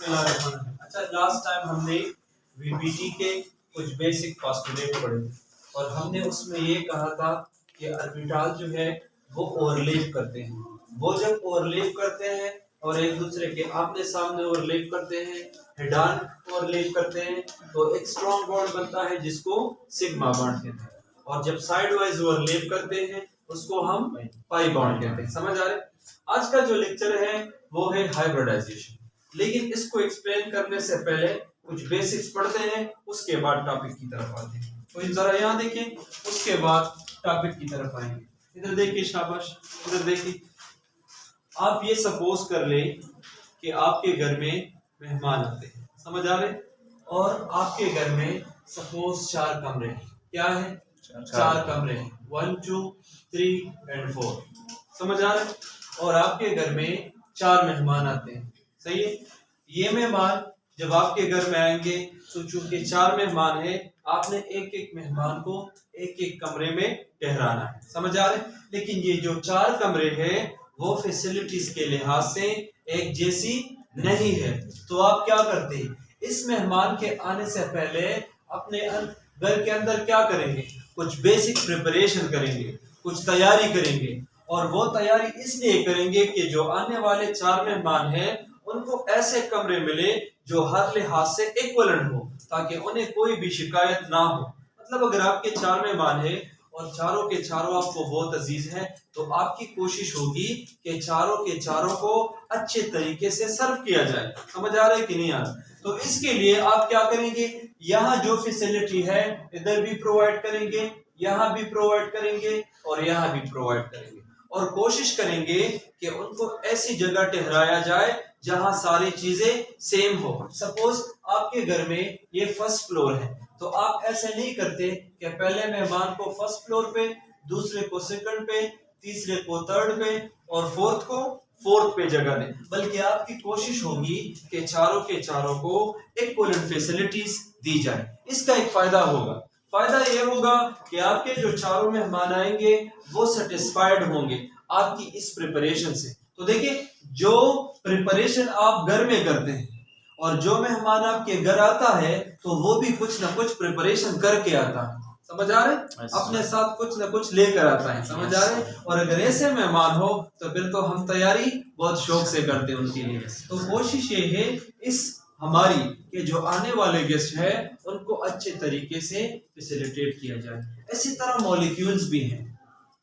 अच्छा, last time हमने VPT के कुछ बेसिक पोस्टुलेट पढ़े और हमने उसमें ये कहा था कि ऑर्बिटल जो है वो ओवरलैप करते हैं। वो जब ओवरलैप करते हैं और एक दूसरे के आमने सामने ओवरलैप करते हैं, हेड-ऑन ओवरलैप करते हैं, तो एक स्ट्रॉन्ग बॉन्ड बनता है जिसको सिग्मा बॉन्ड कहते हैं। और जब साइड वाइज ओवरलैप करते हैं उसको हम पाई बॉन्ड कहते हैं। समझ आ रहे? आज का जो लेक्चर है वो है हाइब्रिडाइजेशन, लेकिन इसको एक्सप्लेन करने से पहले कुछ बेसिक्स पढ़ते हैं, उसके बाद टॉपिक की तरफ आते हैं। तो जरा यहाँ देखें, उसके बाद टॉपिक की तरफ आएंगे। इधर देखिए, शाबाश, इधर देखिए। आप ये सपोज कर ले कि आपके घर में मेहमान आते हैं, समझ आ रहे? और आपके घर में सपोज 4 कमरे हैं। क्या है? 4 कमरे हैं, 1 2 3 एंड 4। समझ आ रहे? और आपके घर में 4 मेहमान आते हैं, सही है? ये मेहमान जब आपके घर में आएंगे तो चूंकि 4 मेहमान है, आपने एक एक मेहमान को एक एक कमरे में ठहराना है। समझ आ रहे? लेकिन ये जो 4 कमरे हैं वो फैसिलिटीज के लिहाज से एक जैसी नहीं है। तो आप क्या करते हैं? इस मेहमान के आने से पहले अपने घर के अंदर क्या करेंगे? कुछ बेसिक प्रिपरेशन करेंगे, कुछ तैयारी करेंगे। और वो तैयारी इसलिए करेंगे कि जो आने वाले 4 मेहमान हैं उनको ऐसे कमरे मिले जो हर लिहाज से इक्विवेलेंट हो, ताकि उन्हें कोई भी शिकायत ना हो। मतलब अगर आपके 4 मेहमान हैं और चारों के चारों आपको बहुत अजीज हैं, तो आपकी कोशिश होगी कि चारों के चारों को अच्छे तरीके से सर्व किया जाए। समझ आ रहा है कि नहीं आ रहा? तो इसके लिए आप क्या करेंगे? यहाँ जो फैसिलिटी है इधर भी प्रोवाइड करेंगे, यहाँ भी प्रोवाइड करेंगे और यहाँ भी प्रोवाइड करेंगे। और कोशिश करेंगे कि उनको ऐसी जगह ठहराया जाए जहां सारी चीजें सेम हो। सपोज आपके घर में ये फर्स्ट फ्लोर है, तो आप ऐसे नहीं करते कि पहले मेहमान को फर्स्ट फ्लोर पे, दूसरे को सेकंड पे, तीसरे को थर्ड पे और फोर्थ को फोर्थ पे जगह दें। बल्कि आपकी कोशिश होगी कि चारों के चारों को इक्विवेलेंट फैसिलिटीज दी जाए। इसका एक फायदा होगा। फायदा ये होगा कि आपके जो चारों मेहमान आएंगे वो सेटिस्फाइड होंगे आपकी इस प्रिपरेशन से। तो देखिए, जो प्रिपरेशन आप घर में करते हैं और जो मेहमान आपके घर आता है तो वो भी कुछ ना कुछ प्रिपरेशन करके आता है। समझ आ रहे? अपने साथ कुछ ना कुछ लेकर आता है। समझ आ रहे? और अगर ऐसे मेहमान हो तो फिर तो हम तैयारी बहुत शौक से करते हैं उनके लिए। तो कोशिश ये है इस हमारी कि जो आने वाले गेस्ट है उनको अच्छे तरीके से फैसिलिटेट किया जाए। इसी तरह मॉलिक्यूल्स भी हैं,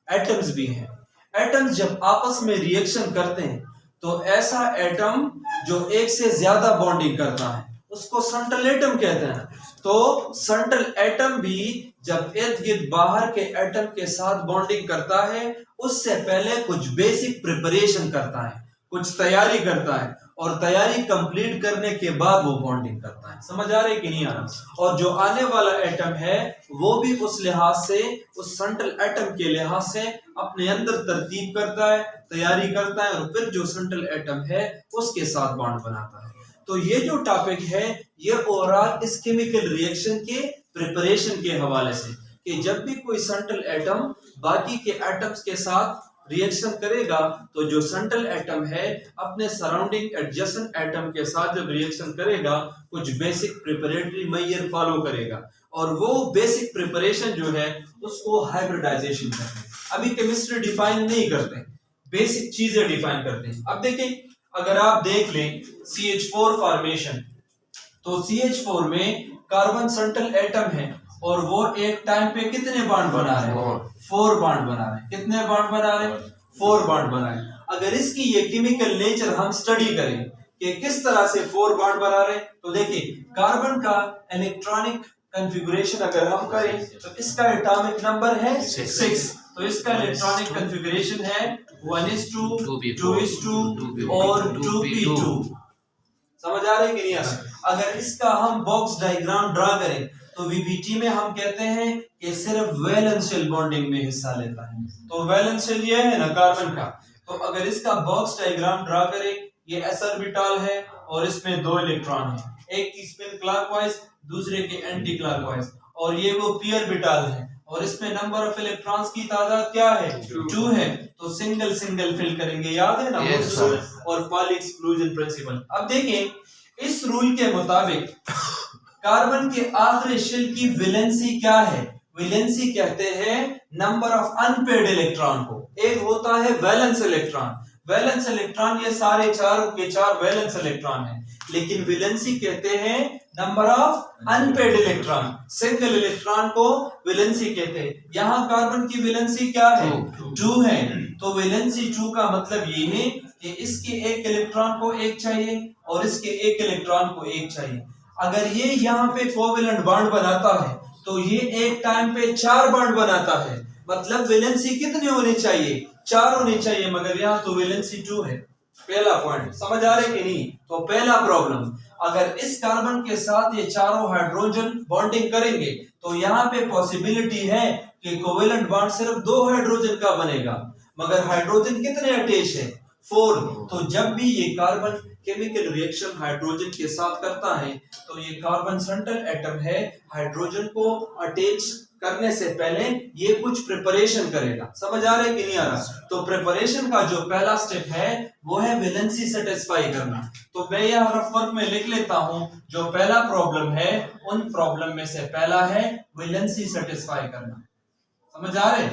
एटम्स भी हैं। एटम्स जब आपस में रिएक्शन करते हैं तो ऐसा एटम जो एक से ज्यादा बॉन्डिंग करता है उसको सेंट्रल एटम कहते हैं। तो सेंट्रल एटम भी जब इर्द गिर्द बाहर के एटम के साथ बॉन्डिंग करता है, उससे पहले कुछ बेसिक प्रिपरेशन करता है, कुछ तैयारी करता है और तैयारी कंप्लीट करने के बाद वो बॉन्डिंग करता है। समझ आ रहे कि नहीं आ रहा? और जो आने वाला एटम है वो भी उस लिहाज से, उस सेंट्रल एटम के लिहाज से अपने अंदर तरतीब करता है, तैयारी करता है और फिर जो सेंट्रल एटम है उसके साथ बॉन्ड बनाता है। तो ये जो टॉपिक है ये ओवरऑल इस केमिकल रिएक्शन के प्रिपरेशन के हवाले से, कि जब भी कोई सेंट्रल एटम बाकी के एटम्स के साथ रिएक्शन करेगा तो जो सेंट्रल एटम है अपने सराउंडिंग एडजेसेंट एटम के साथ जब रिएक्शन करेगा कुछ बेसिक प्रिपरेटरी मेजर फॉलो करेगा और वो बेसिक प्रिपरेशन जो है उसको हाइब्रिडाइजेशन कहते हैं। अभी केमिस्ट्री डिफाइन नहीं करते, बेसिक चीजें डिफाइन करते हैं। अब देखिए, अगर आप देख लें CH4 फॉर्मेशन, तो CH4 में कार्बन सेंट्रल एटम है और वो एक टाइम पे कितने बॉन्ड बना रहे हैं? 4 बॉन्ड बना रहे हैं। कितने बॉन्ड बना रहे हैं? 4 बॉन्ड बना रहे हैं। अगर इसकी ये केमिकल नेचर हम स्टडी करें कि किस तरह से 4 बॉन्ड बना रहे हैं, तो देखिए कार्बन का इलेक्ट्रॉनिक कॉन्फ़िगरेशन अगर हम करें तो इसका एटॉमिक नंबर है 6, तो इसका इलेक्ट्रॉनिक कॉन्फ़िगरेशन है 1:2, 2:2 और 2p2। समझ आ रहे कि नहीं आ रहा? अगर इसका हम बॉक्स डायग्राम ड्रा करें तो वीबीटी में हम कहते हैं कि सिर्फ वैलेंस शेल बॉन्डिंग में हिस्सा लेता है। तो वैलेंस शेल ये है ना कार्बन का, तो अगर इसका बॉक्स डायग्राम ड्रा करें, ये s ऑर्बिटल है और इसमें 2 इलेक्ट्रॉन है, एक की स्पिन क्लॉकवाइज, दूसरे के एंटी क्लॉकवाइज, और ये वो p ऑर्बिटल है और इसमें नंबर ऑफ इलेक्ट्रॉन्स की तादाद क्या है? 2 है। तो सिंगल सिंगल फिल करेंगे, याद है ना? और पॉली एक्सक्लूजन प्रिंसिपल। अब देखें इस रूल के मुताबिक कार्बन के आखिरी शेल की वैलेंसी क्या है? वैलेंसी कहते हैं नंबर ऑफ अनपेड इलेक्ट्रॉन को। एक होता है वैलेंस इलेक्ट्रॉन। वैलेंस इलेक्ट्रॉन ये सारे चार के चार वैलेंस इलेक्ट्रॉन हैं, लेकिन वैलेंसी कहते हैं number of unpaired electron. Single electron को वैलेंसी कहते हैं। यहाँ कार्बन की वैलेंसी क्या है? 2 है। तो वैलेंसी 2 का मतलब ये है कि इसके एक इलेक्ट्रॉन को एक चाहिए और इसके एक इलेक्ट्रॉन को एक चाहिए। अगर ये यहाँ पे कोवेलेंट बॉन्ड बनाता है तो ये एक टाइम पे 4 बॉन्ड बनाता है। मतलब वैलेंसी कितनी होनी चाहिए? 4 होनी चाहिए, मगर यहाँ तो वैलेंसी 2 है। पहला पॉइंट समझ आ रहे कि नहीं? तो पहला प्रॉब्लम, अगर इस कार्बन के साथ ये चारों हाइड्रोजन बॉन्डिंग करेंगे तो यहाँ पे पॉसिबिलिटी है कि कोवेलेंट बॉन्ड सिर्फ 2 हाइड्रोजन का बनेगा, मगर हाइड्रोजन कितने अटैच है? 4। तो जब भी ये कार्बन केमिकल रिएक्शन हाइड्रोजन के साथ करता है तो ये कार्बन सेंट्रल एटम है, हाइड्रोजन को अटैच करने से पहले ये कुछ प्रिपरेशन करेगा। समझ आ रहा है कि नहीं आ रहा? तो प्रिपरेशन का जो पहला स्टेप है वो है वैलेंसी सेटिस्फाई करना। तो मैं यहाँ रफ वर्क में लिख लेता हूँ, जो पहला प्रॉब्लम है उन प्रॉब्लम में से पहला है वैलेंसी सेटिस्फाई करना। समझ आ रहे?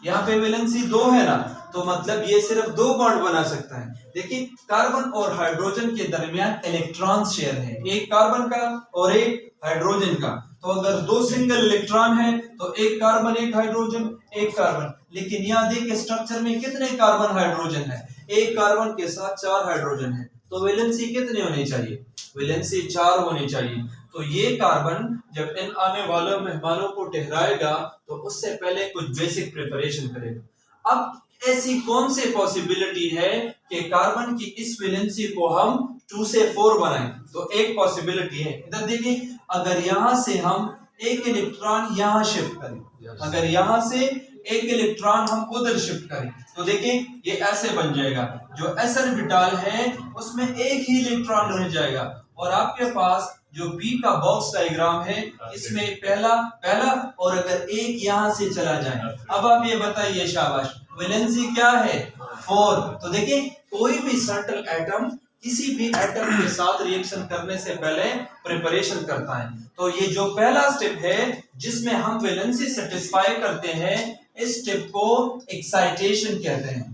यहाँ पे वैलेंसी 2 है ना, तो मतलब ये सिर्फ 2 बॉन्ड बना सकता है। देखिए कार्बन और हाइड्रोजन के दरमियान इलेक्ट्रॉन शेयर है, एक कार्बन का और एक हाइड्रोजन का। तो अगर 2 सिंगल इलेक्ट्रॉन है तो एक कार्बन एक हाइड्रोजन एक कार्बन। लेकिन यहाँ देखिए स्ट्रक्चर में कितने कार्बन हाइड्रोजन है? एक कार्बन के साथ 4 हाइड्रोजन है। तो वैलेंसी कितनी होनी चाहिए? वैलेंसी 4 होनी चाहिए। तो ये कार्बन जब इन आने वाले मेहमानों को ठहराएगा तो उससे पहले कुछ बेसिक प्रिपरेशन करेगा। अब ऐसी कौन सी पॉसिबिलिटी है कि कार्बन की इस वैलेंसी को हम 2 से 4 बनाएं? तो एक पॉसिबिलिटी है, इधर देखिए, अगर यहां से हम एक इलेक्ट्रॉन यहां शिफ्ट करें, अगर यहां से एक इलेक्ट्रॉन हम उधर शिफ्ट करें तो देखिए ये ऐसे बन जाएगा। जो s ऑर्बिटल है उसमें एक ही इलेक्ट्रॉन रह जाएगा और आपके पास जो p का बॉक्स डायग्राम है इसमें पहला और अगर एक यहां से चला जाए। अब आप ये बताइए शाबाश, वैलेंसी क्या है? 4। तो देखिए कोई भी सेंट्रल एटम किसी भी एटम के साथ रिएक्शन करने से पहले प्रिपरेशन करता है। तो ये जो पहला स्टेप है जिसमें हम वैलेंसी सेटिस्फाई करते हैं, इस स्टेप को एक्साइटेशन कहते हैं।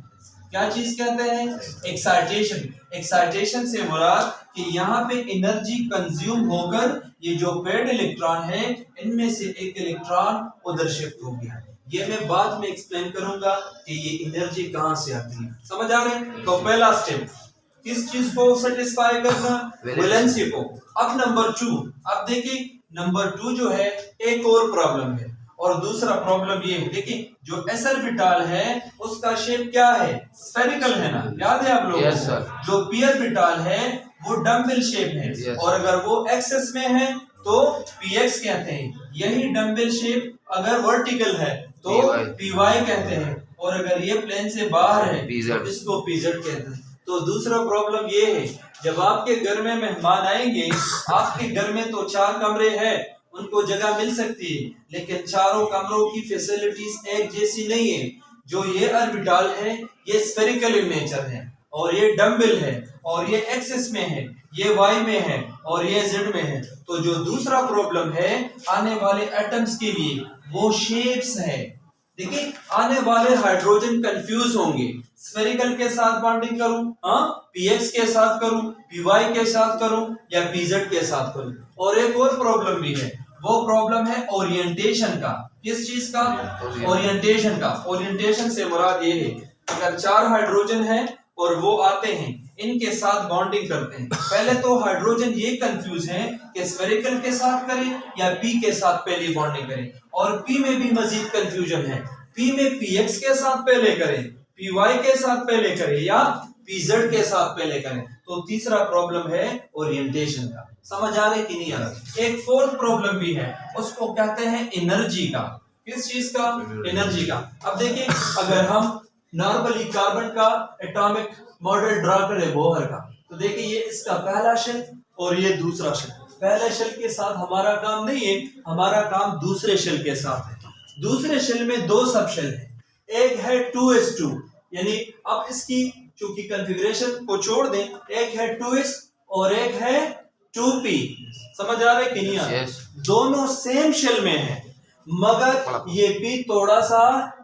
क्या चीज कहते हैं? एक्साइटेशन। एक्साइटेशन से मुराद कि यहाँ पे एनर्जी कंज्यूम होकर ये जो पेड इलेक्ट्रॉन है इनमें से एक इलेक्ट्रॉन उधर शिफ्ट हो गया। ये मैं बाद में एक्सप्लेन करूंगा कि ये एनर्जी कहां से आती है। समझ आ रहे हैं? तो पहला स्टेप किस चीज को सेटिस्फाई करना? वैलेंसी को। अब नंबर 2, अब देखिए नंबर 2 जो है एक और प्रॉब्लम है और दूसरा प्रॉब्लम ये है, देखिए जो s ऑर्बिटल है उसका शेप क्या है? स्फेरिकल है ना, याद है आप लोगों को? sir. जो p ऑर्बिटल है वो डम्बल शेप है। Yes. और अगर वो एक्सेस में है तो px कहते हैं। यही डम्बल शेप अगर वर्टिकल है तो py कहते हैं और अगर ये प्लेन से बाहर है तो इसको pz कहते हैं। तो दूसरा प्रॉब्लम ये है, जब आपके घर में मेहमान आएंगे, आपके घर में तो 4 कमरे हैं, उनको जगह मिल सकती है, लेकिन चारों कमरों की फैसिलिटीज एक जैसी नहीं है। जो ये ऑर्बिटल है ये स्फेरिकल इन नेचर है और ये डम्बल है और ये एक्सिस में है, ये y में है और ये z में है। तो जो दूसरा प्रॉब्लम है आने वाले एटम्स के लिए वो शेप्स है। देखिए आने वाले हाइड्रोजन कंफ्यूज होंगे, स्फेरिकल के साथ बॉन्डिंग करूं, px के साथ करूं, py के साथ करूं या pz के साथ करूं। और एक और प्रॉब्लम भी है, वो प्रॉब्लम है ओरिएंटेशन का। किस चीज का? ओरिएंटेशन का। ओरिएंटेशन से मुराद ये है अगर 4 हाइड्रोजन है और वो आते हैं इनके साथ बॉन्डिंग करते हैं, पहले तो हाइड्रोजन ये कंफ्यूज है कि स्फेरिकल के साथ करें या p के साथ पहले बॉन्डिंग करें। और p में भी मजीद कंफ्यूजन है, p में px के साथ पहले करें, py के साथ पहले करें या pz के साथ पहले करें। तो तीसरा प्रॉब्लम है ओरिएंटेशन का। समझ आ रहे कि नहीं आ रहा? एक फोर्थ प्रॉब्लम भी है, उसको कहते हैं एनर्जी का। किस चीज का? एनर्जी का। अब देखिए अगर हम नॉर्मली कार्बन का एटॉमिक मॉडल ड्रा करें बोहर का, तो देखिए ये इसका पहला शेल और ये दूसरा शेल। पहले शेल के साथ हमारा काम नहीं है, हमारा काम दूसरे शेल के साथ है। दूसरे शेल में 2 सब शेल है, एक है 2s2, यानी अब इसकी चूंकि कॉन्फ़िगरेशन को छोड़ दें, एक है 2s और एक है 2p, समझ आ रहा है कि नहीं आ रहा? दोनों सेम शेल में है, मगर ये p थोड़ा सा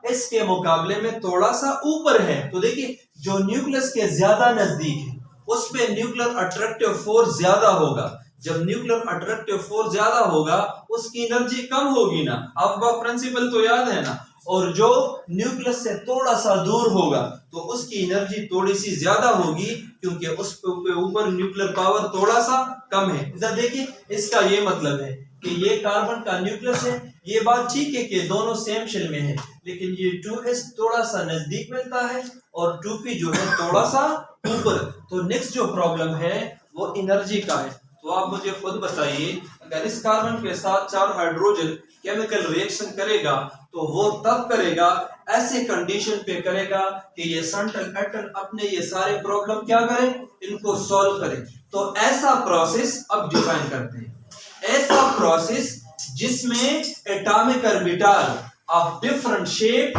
इसके मुकाबले में थोड़ा सा ऊपर है। तो देखिए जो न्यूक्लियस के ज्यादा नजदीक है उस पे न्यूक्लियर अट्रैक्टिव फोर्स ज्यादा होगा। जब न्यूक्लियर अट्रैक्टिव फोर्स ज्यादा होगा उसकी एनर्जी कम होगी ना, आपका प्रिंसिपल तो याद है ना। और जो न्यूक्लियस से थोड़ा सा दूर होगा तो उसकी एनर्जी थोड़ी सी ज्यादा होगी, क्योंकि उस पे ऊपर न्यूक्लियर पावर थोड़ा सा कम है। इधर देखिए इसका ये मतलब है कि ये कार्बन का न्यूक्लियस है। ये बात ठीक है कि दोनों सेम शेल में है, लेकिन ये 2s थोड़ा सा नजदीक मिलता है और 2p जो है थोड़ा सा ऊपर। तो नेक्स्ट जो प्रॉब्लम है वो एनर्जी का है। तो आप मुझे खुद बताइए, अगर इस कार्बन के साथ 4 हाइड्रोजन केमिकल रिएक्शन करेगा तो वो तब करेगा, ऐसे कंडीशन पे करेगा कि ये सेंट्रल एटम अपने ये सारे प्रॉब्लम क्या करे, इनको सॉल्व करे। तो ऐसा प्रोसेस अब डिफाइन करते हैं, ऐसा प्रोसेस जिसमें atomic orbital of different shape,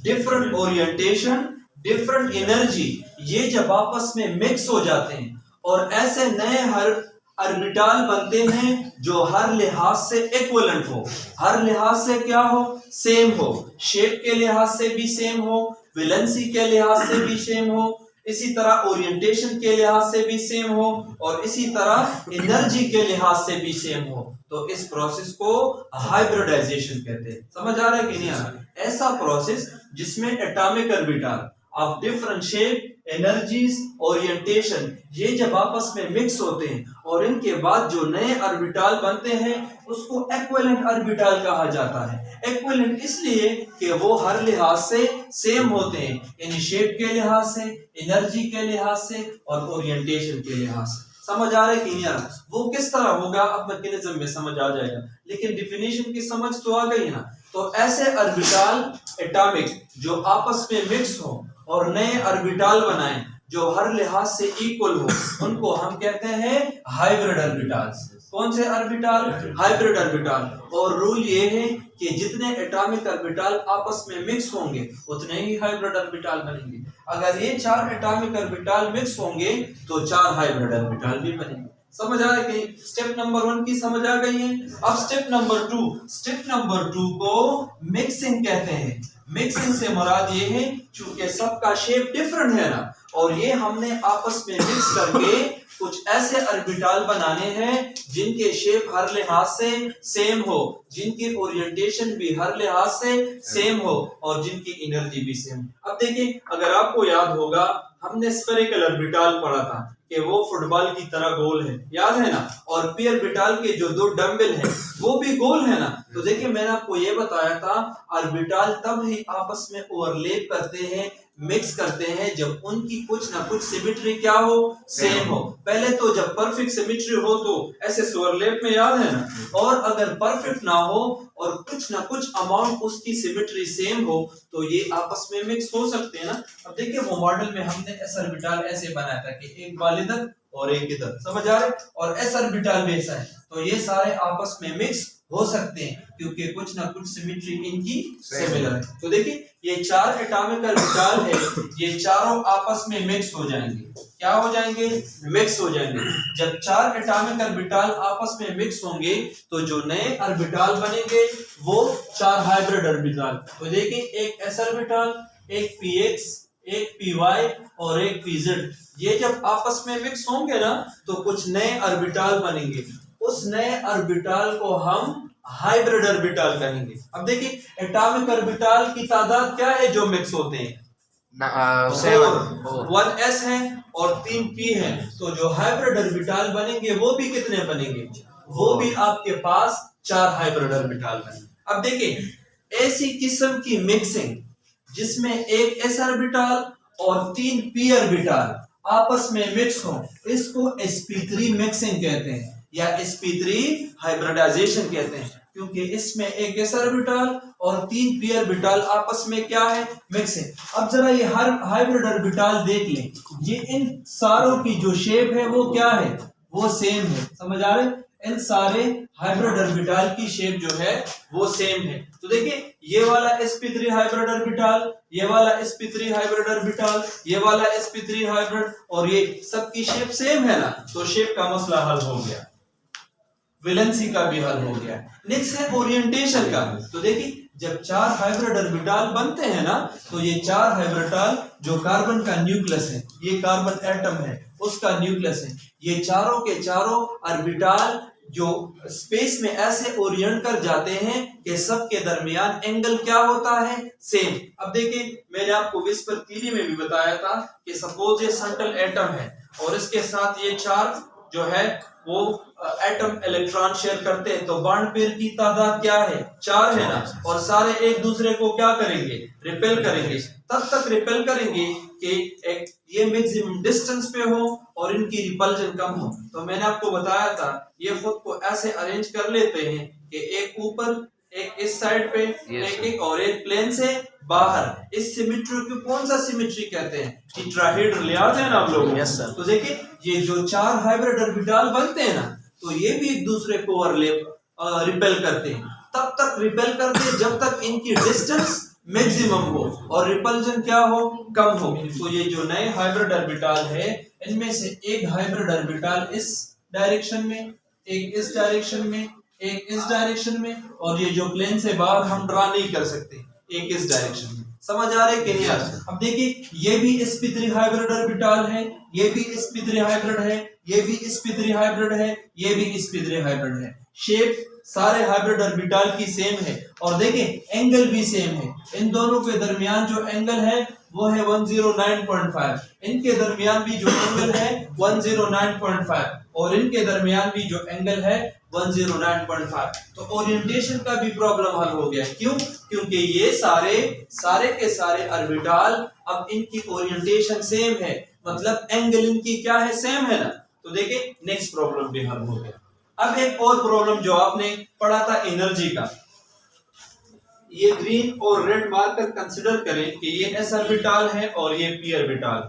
different orientation, different energy, ये जब आपस में मिक्स हो जाते हैं और ऐसे नए हर ऑर्बिटल बनते हैं जो हर लिहाज से इक्विवेलेंट हो, हर लिहाज से क्या हो, सेम हो, शेप के लिहाज से भी सेम हो, वैलेंसी के लिहाज से भी सेम हो, इसी तरह ओरिएंटेशन के लिहाज से भी सेम हो और इसी तरह एनर्जी के लिहाज से भी सेम हो। तो इस प्रोसेस को हाइब्रिडाइजेशन कहते हैं। समझ आ रहा है कि नहीं आ रहा? ऐसा प्रोसेस जिसमें atomic orbital of different shape, energies, orientation, ये जब आपस में मिक्स होते हैं और इनके बाद जो नए ऑर्बिटल बनते हैं उसको इक्विवेलेंट ऑर्बिटल कहा जाता है। इक्विवेलेंट इसलिए कि वो हर लिहाज से सेम होते हैं, यानी शेप के लिहाज से, एनर्जी के लिहाज से और ओरिएंटेशन के लिहाज से। समझ आ रहा है कि नहीं आ रहा? वो किस तरह होगा अब मैकेनिज्म में समझ आ जाएगा, लेकिन डिफिनेशन की समझ तो आ गई ना। तो ऐसे ऑर्बिटल एटॉमिक जो आपस में मिक्स हो और नए ऑर्बिटल बनाएं जो हर लिहाज से इक्वल हो, उनको हम कहते हैं हाइब्रिड ऑर्बिटल्स। कौन से ऑर्बिटल? Hybrid orbital. और रूल ये है कि जितने एटॉमिक ऑर्बिटल आपस में मिक्स होंगे उतने ही हाइब्रिड ऑर्बिटल बनेंगे। अगर ये 4 एटॉमिक ऑर्बिटल मिक्स होंगे तो 4 हाइब्रिड ऑर्बिटल भी बनेंगे। समझ आ रहा है कि स्टेप नंबर 1 की समझ आ गई है? अब स्टेप नंबर 2 को मिक्सिंग कहते हैं। मिक्सिंग से मुराद ये है चूंकि सबका शेप डिफरेंट है ना, और ये हमने आपस में मिक्स करके कुछ ऐसे ऑर्बिटल बनाने हैं जिनके शेप हर लिहाज से सेम हो, जिनकी ओरिएंटेशन भी हर लिहाज से सेम हो और जिनकी एनर्जी भी सेम। अब देखिए, अगर आपको याद होगा हमने स्फेरिकल ऑर्बिटल पढ़ा था कि वो फुटबॉल की तरह गोल है, याद है ना। और पी ऑर्बिटल के जो 2 डंबल हैं वो भी गोल है ना। तो देखिए मैंने आपको ये बताया था ऑर्बिटल तब ही आपस में ओवरलैप करते हैं, मिक्स करते हैं जब उनकी कुछ ना कुछ सिमेट्री क्या हो, सेम हो। पहले तो जब परफेक्ट सिमेट्री हो तो ऐसे ओवरलैप में, याद है ना। और अगर परफेक्ट ना हो और कुछ ना कुछ अमाउंट उसकी सिमेट्री सेम हो तो ये आपस में मिक्स हो सकते हैं ना। अब देखिए वो मॉडल में हमने एस ऑर्बिटल ऐसे बनाया था कि एक बाल इधर और एक इधर, समझ आ रहे, और एस ऑर्बिटल भी ऐसा है। तो ये सारे आपस में मिक्स हो सकते हैं क्योंकि कुछ ना कुछ सिमेट्री इनकी सिमिलर है। तो देखिए ये 4 एटॉमिक ऑर्बिटल है, ये चारों आपस में मिक्स हो जाएंगे। क्या हो जाएंगे? मिक्स हो जाएंगे। जब 4 एटॉमिक ऑर्बिटल आपस में मिक्स होंगे तो जो नए ऑर्बिटल बनेंगे वो 4 हाइब्रिड ऑर्बिटल। तो देखिए एक एस ऑर्बिटल, एक px, एक py और एक pz, ये जब आपस में मिक्स होंगे ना तो कुछ नए ऑर्बिटल बनेंगे। उस नए ऑर्बिटल को हम हाइब्रिड ऑर्बिटल कहेंगे। अब देखिए एटॉमिक ऑर्बिटल की तादाद क्या है जो मिक्स होते हैं? 1s है और 3p है। तो जो हाइब्रिड ऑर्बिटल बनेंगे वो भी कितने बनेंगे? वो भी आपके पास 4 हाइब्रिड ऑर्बिटल बनेंगे। अब देखिए ऐसी किस्म की मिक्सिंग जिसमें एक s ऑर्बिटल और 3 p ऑर्बिटल आपस में मिक्स हो, इसको sp3 मिक्सिंग कहते हैं या sp3 हाइब्रिडाइजेशन कहते हैं, क्योंकि इसमें एक s ऑर्बिटल और 3 p ऑर्बिटल आपस में क्या है? मिक्स है। अब जरा ये हर हाइब्रिड ऑर्बिटल देख लें, ये इन सारों की जो शेप है वो क्या है? वो सेम है। समझ आ रहे? इन सारे हाइब्रिड ऑर्बिटल की शेप जो है वो सेम है। तो देखिए ये वाला sp3 हाइब्रिड ऑर्बिटल, ये वाला sp3 हाइब्रिड ऑर्बिटल, ये वाला sp3 हाइब्रिड, और ये सबकी शेप सेम है ना, तो शेप का मसला हल हो गया, वैलेंसी का भी हल हो गया। नेक्स्ट है ओरिएंटेशन का। तो देखिए जब चार हाइब्रिड ऑर्बिटल बनते हैं ना, तो ये चार हाइब्रिडल जो कार्बन का न्यूक्लियस है, ये कार्बन एटम है उसका न्यूक्लियस है, ये चारों के चारों ऑर्बिटल जो स्पेस में ऐसे ओरिएंट कर जाते हैं कि सबके दरमियान एंगल क्या होता है, सेम। अब देखिए मैंने आपको विस्पर थ्योरी में भी बताया था कि सपोज ये सेंट्रल एटम है और इसके साथ ये चार जो है वो एटम इलेक्ट्रॉन शेयर करते हैं, तो बॉन्ड पेयर की तादाद क्या है, 4 है ना, और सारे एक दूसरे को क्या करेंगे, रिपेल करेंगे। तब तक रिपेल करेंगे कि एक ये मैक्सिमम डिस्टेंस पे हो और इनकी रिपल्जन कम हो। तो मैंने आपको बताया था ये खुद को ऐसे अरेंज कर लेते हैं कि एक ऊपर, एक इस साइड पे, एक और एक प्लेन से बाहर। इस सिमेट्री को कौन सा सिमेट्री कहते हैं, टेट्राहेड्रल, याद है ना आप लोग? Yes sir. तो देखिए ये जो चार हाइब्रिड ऑर्बिटल बनते हैं ना, तो ये भी एक दूसरे को रिपेल करते हैं। तब तक रिपेल करते हैं जब तक इनकी डिस्टेंस मैक्सिमम हो और रिपल्जन क्या हो, कम हो। तो ये जो नए हाइब्रिड ऑर्बिटल है, इनमें से एक हाइब्रिड ऑर्बिटल इस डायरेक्शन में, एक इस डायरेक्शन में, एक इस डायरेक्शन में, और ये जो प्लेन से बाहर हम ड्रा नहीं कर सकते, एक इस डायरेक्शन में। समझ आ रहे कि नहीं? अब देखिए ये भी sp3 हाइब्रिड ऑर्बिटल है, ये भी sp3 हाइब्रिड है, ये भी sp3 हाइब्रिड है, ये भी sp3 हाइब्रिड है। शेप सारे हाइब्रिड ऑर्बिटल की सेम है और देखिए एंगल भी सेम है। इन दोनों के दरमियान जो एंगल है वो है 109.5, इनके दरमियान भी जो एंगल है 109.5, और इनके दरमियान भी जो एंगल है 109.5। तो ओरिएंटेशन का भी प्रॉब्लम हल हो गया। क्यों? क्योंकि ये सारे के सारे ऑर्बिटल अब इनकी ओरिएंटेशन सेम है, मतलब एंगल इनकी क्या है, सेम है ना। तो देखिए नेक्स्ट प्रॉब्लम भी हल हो गया। अब एक और प्रॉब्लम जो आपने पढ़ा था एनर्जी का, ये ग्रीन और रेड मार्कर कंसीडर करें कि ये s ऑर्बिटल है और ये p ऑर्बिटल।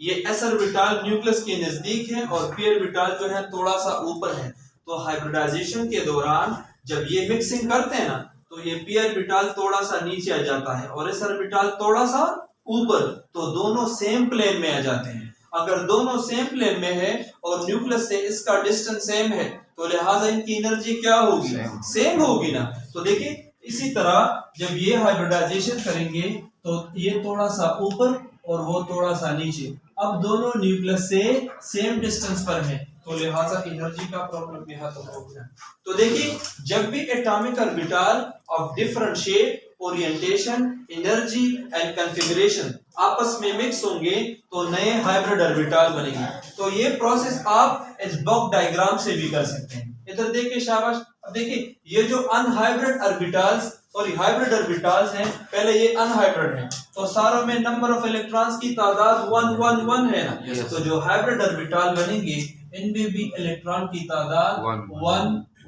ये s ऑर्बिटल न्यूक्लियस के नजदीक है और p ऑर्बिटल जो है थोड़ा सा ऊपर है। तो हाइब्रिडाइजेशन के दौरान जब ये मिक्सिंग करते हैं ना, तो ये p ऑर्बिटल थोड़ा सा नीचे आ जाता है और s ऑर्बिटल थोड़ा सा ऊपर, तो दोनों सेम प्लेन में आ जाते हैं। अगर दोनों सेम प्लेन में है और न्यूक्लियस से इसका डिस्टेंस सेम है, तो लिहाजा इनकी एनर्जी क्या होगी, सेम होगी ना। तो देखिए इसी तरह जब ये हाइब्रिडाइजेशन करेंगे तो ये थोड़ा सा ऊपर और वो थोड़ा सा नीचे, अब दोनों न्यूक्लियस से सेम डिस्टेंस पर है, तो लिहाजा एनर्जी का प्रॉब्लम भी खत्म हो गया। तो देखिए जब भी atomic orbital of different shape, orientation, energy and configuration आपस में मिक्स होंगे तो नए हाइब्रिड ऑर्बिटल बनेंगे। तो ये प्रोसेस आप इस ब्लॉक डायग्राम से भी कर सकते हैं। इधर देखिए शाबाश। अब देखिए ये जो अनहाइब्रिड ऑर्बिटल्स और हाइब्रिड ऑर्बिटल्स हैं, पहले ये अनहाइब्रिड हैं, तो सारों में नंबर ऑफ इलेक्ट्रॉन्स की तादाद 1 1 1 है ना। yes. तो जो हाइब्रिड ऑर्बिटल बनेंगे इनमें भी इलेक्ट्रॉन की तादाद 1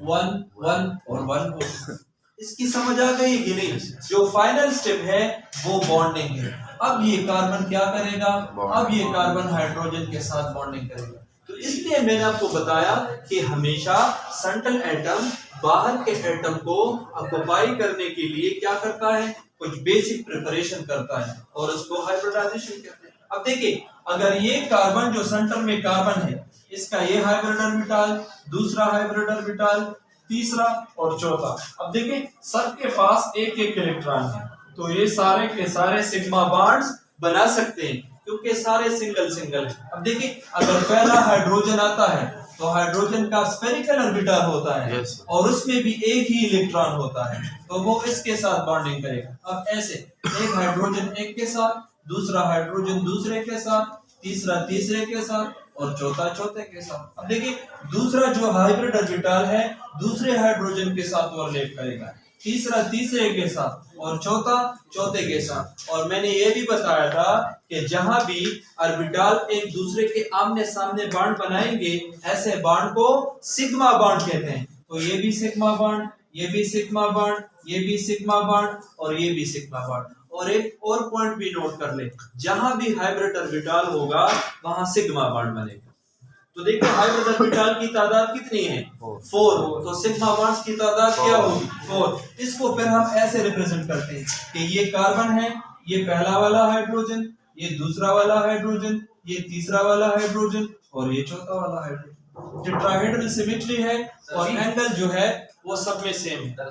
1 1 और 1 होगी। इसकी समझ आ गई कि नहीं? जो फाइनल स्टेप है वो बॉन्डिंग है। अब ये कार्बन क्या करेगा, अब ये कार्बन हाइड्रोजन के साथ बॉन्डिंग करेगा। तो इसलिए मैंने आपको बताया कि हमेशा सेंट्रल एटम बाहर के एटम को ऑक्युपाई करने के लिए क्या करता है, कुछ बेसिक प्रिपरेशन करता है और उसको हाइब्रिडाइजेशन कहते हैं। अब देखिए अगर ये कार्बन जो सेंटर में कार्बन है, इसका ये हाइब्रिड ऑर्बिटल, दूसरा हाइब्रिड ऑर्बिटल, तीसरा और चौथा। अब देखिए सबके पास एक एक इलेक्ट्रॉन है, तो ये सारे के सारे सिग्मा बॉन्ड्स बना सकते हैं क्योंकि सारे सिंगल सिंगल है। अब देखिए अगर पहला हाइड्रोजन आता है तो हाइड्रोजन का स्फेरिकल ऑर्बिटल होता है और उसमें भी एक ही इलेक्ट्रॉन होता है, तो वो इसके साथ बॉन्डिंग करेगा। अब ऐसे एक हाइड्रोजन एक के साथ, दूसरा हाइड्रोजन दूसरे के साथ, तीसरा तीसरे के साथ और चौथा चौथे के साथ। अब देखिए दूसरा जो हाइब्रिड ऑर्बिटल है दूसरे हाइड्रोजन के साथ ओवरलैप करेगा, तीसरा तीसरे के साथ और चौथा चौथे के साथ। और मैंने ये भी बताया था कि जहां भी ऑर्बिटल एक दूसरे के आमने सामने बॉन्ड बनाएंगे, ऐसे बॉन्ड को सिग्मा बॉन्ड कहते हैं। तो ये भी सिग्मा बॉन्ड, ये भी सिग्मा बॉन्ड, ये भी सिग्मा बॉन्ड और ये भी सिग्मा बॉन्ड। और एक और पॉइंट भी नोट कर ले, जहां भी हाइब्रिड ऑर्बिटल होगा वहां सिग्मा बॉन्ड बनेगा। तो देखिए हाइब्रिड ऑर्बिटल की तादाद कितनी है 4, तो सिग्मा बॉन्ड्स की तादाद क्या होगी 4। इसको फिर हम ऐसे रिप्रेजेंट करते हैं कि ये कार्बन है, ये पहला वाला हाइड्रोजन, ये दूसरा वाला हाइड्रोजन, ये तीसरा वाला हाइड्रोजन और ये चौथा वाला हाइड्रोजन। टेट्राहेड्रल सिमेट्री है और एंगल जो है वो सब में सेम है।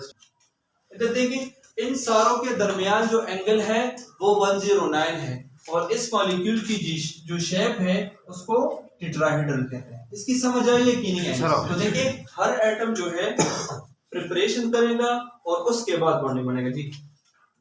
इधर देखिए इन सारों के दरमियान जो एंगल है वो 109 है और इस मॉलिक्यूल की जो शेप है उसको टेट्राहेड्रल कहते हैं। इसकी समझ आई है कि नहीं है? तो देखिए हर एटम जो है प्रिपरेशन करेगा और उसके बाद बॉन्डिंग बनेगा। जी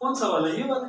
कौन सा वाला ये वाला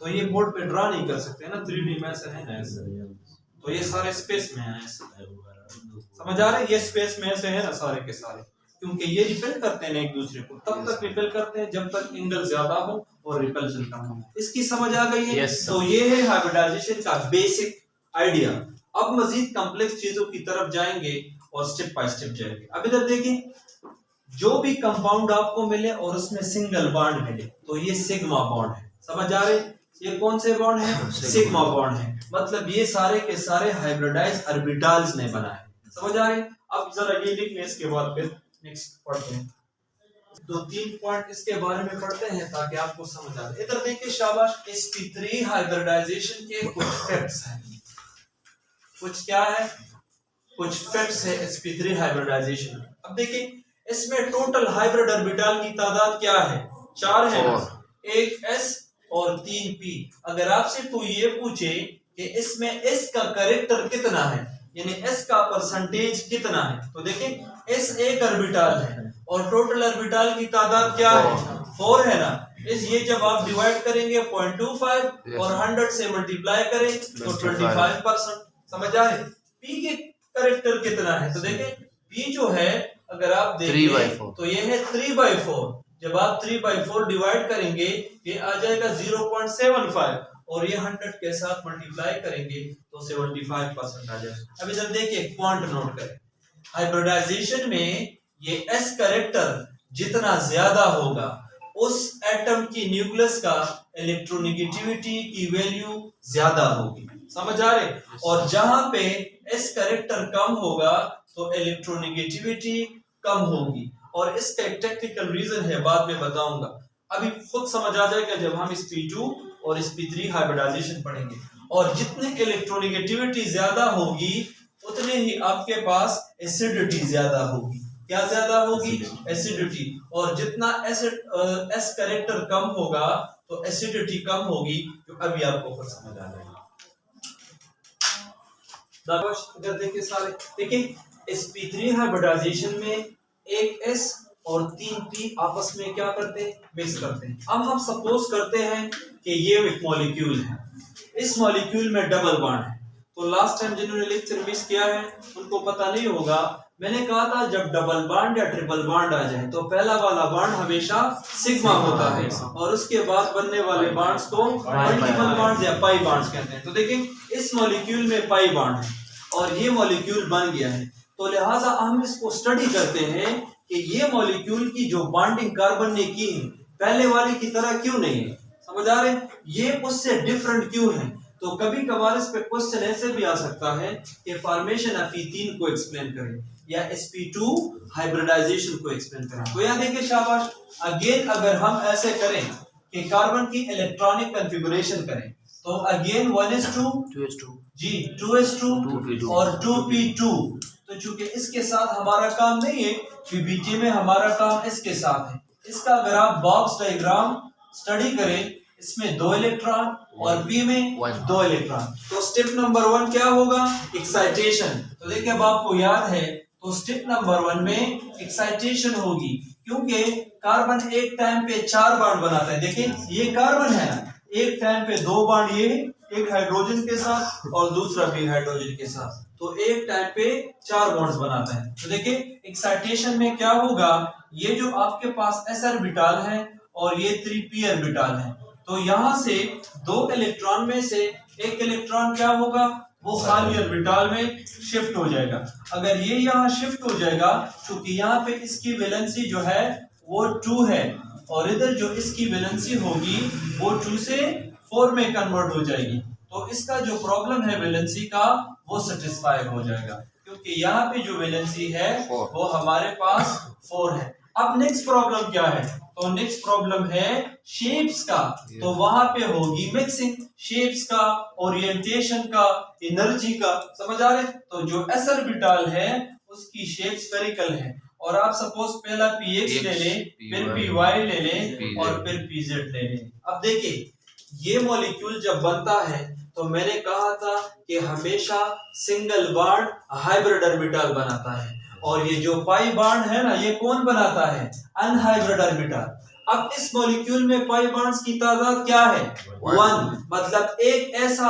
तो ये बोर्ड पे ड्रा नहीं कर सकते ना 3D में ऐसा है ना ऐसे तो ये सारे स्पेस में है ऐसे समझ आ रहा है? ये स्पेस में ऐसे है ना सारे के सारे क्योंकि ये रिपेल करते हैं एक दूसरे को तब तक रिपेल करते हैं जब तक एंगल ज्यादा हो और रिपल्शन कम हो। इसकी समझ आ गई है? तो ये है हाइब्रिडाइजेशन का बेसिक आइडिया। अब मजीद कॉम्प्लेक्स चीजों की तरफ जाएंगे और स्टेप बाय स्टेप जाएंगे। अब इधर देखिए जो भी कंपाउंड आपको मिले और उसमें सिंगल बॉन्ड मिले तो ये सिग्मा बॉन्ड है। समझ आ रहे? ये कौन से बॉन्ड है? सिग्मा बॉन्ड है। मतलब ये सारे के सारे हाइब्रिडाइज्ड ऑर्बिटल्स ने बनाए। समझ आ रहे? अब जरा ये लिख लें, इसके बाद फिर नेक्स्ट पढ़ते हैं। 2-3 पॉइंट इसके बारे में पढ़ते हैं ताकि आपको समझ आ जाए। इधर देखिए शाबाश, sp3 हाइब्रिडाइजेशन के कुछ फैक्ट्स हैं। कुछ क्या है? कुछ फैक्ट्स है sp3 हाइब्रिडाइजेशन। अब देखिए इसमें टोटल हाइब्रिड ऑर्बिटल की तादाद क्या है? 4 है, 1 s और 3 p। अगर आपसे कोई ये पूछे कि इसमें s का कैरेक्टर कितना है यानी s का परसेंटेज कितना है तो देखिए s एक ऑर्बिटल है और टोटल ऑर्बिटल की तादाद क्या है? 4 है ना। इस ये जब आप डिवाइड करेंगे 0.25 और 100 से मल्टीप्लाई करें तो 25%। समझ आए? p के कैरेक्टर कितना है तो देखिए p जो है अगर आप देखें तो ये है 3/4। जब आप 3/4 डिवाइड करेंगे ये आ जाएगा 0.75 और ये 100 के साथ मल्टीप्लाई करेंगे तो 75% आ जाएगा। अब इधर देखिए पॉइंट नोट करें, हाइब्रिडाइजेशन में ये s कैरेक्टर जितना ज्यादा होगा उस एटम की न्यूक्लियस का इलेक्ट्रोनेगेटिविटी की वैल्यू ज्यादा होगी। समझ आ रहे? और जहां पे s कैरेक्टर कम होगा तो इलेक्ट्रोनेगेटिविटी कम होगी और इसका एक टेक्निकल रीजन है, बाद में बताऊंगा। अभी खुद समझ आ जाएगा जब हम sp2 और sp3 हाइब्रिडाइजेशन पढ़ेंगे। और जितनी इलेक्ट्रोनेगेटिविटी ज्यादा होगी उतने ही आपके पास एसिडिटी ज्यादा होगी। क्या ज्यादा होगी? एसिडिटी। और जितना एस कैरेक्टर कम होगा तो एसिडिटी कम होगी, जो अभी आपको खुद समझ आ जाएगा। इधर देखिए सारे, देखिए sp3 हाइब्रिडाइजेशन में 1s और 3p आपस में क्या करते हैं? मिक्स करते हैं। अब हम सपोज करते हैं कि ये एक मॉलिक्यूल है, इस मॉलिक्यूल में डबल बॉन्ड है। तो लास्ट टाइम जिन्होंने लेक्चर मिस किया है उनको पता नहीं होगा, मैंने कहा था जब डबल बॉन्ड या ट्रिपल बॉन्ड आ जाए तो पहला वाला बॉन्ड हमेशा सिग्मा होता है और उसके बाद बनने वाले बॉन्ड्स को मल्टीपल बॉन्ड्स या पाई बॉन्ड्स कहते हैं। तो देखिए इस मॉलिक्यूल में पाई बॉन्ड है और ये मॉलिक्यूल बन गया है, तो लिहाजा हम इसको स्टडी करते हैं कि ये मॉलिक्यूल की जो बॉन्डिंग कार्बन ने की है पहले वाली की तरह क्यों नहीं है। समझ आ रहे? ये उससे डिफरेंट क्यों है। तो कभी कभार इस पे क्वेश्चन ऐसे भी आ सकता है कि फॉर्मेशन ऑफ ईथीन को एक्सप्लेन करें या sp2 हाइब्रिडाइजेशन को एक्सप्लेन करें। तो यहाँ देखिए शाबाश, अगेन अगर हम ऐसे करें कि कार्बन की इलेक्ट्रॉनिक कॉन्फ़िगरेशन करें तो अगेन 1s2 जी 2s2 और 2p2। तो चूंकि इसके साथ हमारा काम नहीं है, पीबीटी में हमारा काम इसके साथ है। इसका अगर आप बॉक्स डायग्राम स्टडी करें, इसमें 2 इलेक्ट्रॉन और पी में 2 इलेक्ट्रॉन। तो स्टेप नंबर 1 क्या होगा? एक्साइटेशन। तो देखिए अब आपको याद है तो स्टेप नंबर 1 में एक्साइटेशन होगी क्योंकि कार्बन एक टाइम पे 4 बॉन्ड बनाता है। देखिए ये कार्बन है ना, एक टाइम पे 2 बॉन्ड ये एक हाइड्रोजन के साथ और दूसरा भी हाइड्रोजन के साथ, तो एक टाइम पे 4 बॉन्ड्स बनाता है। तो देखिए एक्साइटेशन में क्या होगा, ये जो आपके पास s ऑर्बिटल है और ये 3p ऑर्बिटल है, तो यहाँ से 2 इलेक्ट्रॉन में से एक इलेक्ट्रॉन क्या होगा, वो खाली ऑर्बिटल में शिफ्ट हो जाएगा। अगर ये यहाँ शिफ्ट हो जाएगा क्योंकि यहाँ पे इसकी वैलेंसी जो है वो 2 है और इधर जो इसकी वैलेंसी होगी वो 2 से 4 में कन्वर्ट हो जाएगी। तो इसका जो प्रॉब्लम है वैलेंसी का वो सेटिस्फाई हो जाएगा, क्योंकि यहाँ पे जो वैलेंसी है वो हमारे पास 4 है। अब नेक्स्ट प्रॉब्लम क्या है, तो नेक्स्ट प्रॉब्लम है शेप्स का, तो वहां पे होगी मिक्सिंग शेप्स का, ओरिएंटेशन का, एनर्जी का, समझ आ रहे। तो जो एस ऑर्बिटल है उसकी शेप स्फेरिकल है, और आप सपोज पहला px ले लें, फिर py ले लें और फिर pz ले लें। अब देखिए ये मॉलिक्यूल जब बनता है तो मैंने कहा था कि हमेशा सिंगल बॉन्ड हाइब्रिड ऑर्बिटल बनाता है, और ये जो पाई बॉन्ड है ना ये कौन बनाता है, अनहाइब्रिड ऑर्बिटल। अब इस मॉलिक्यूल में पाई बॉन्ड्स की तादाद क्या है, 1, मतलब एक ऐसा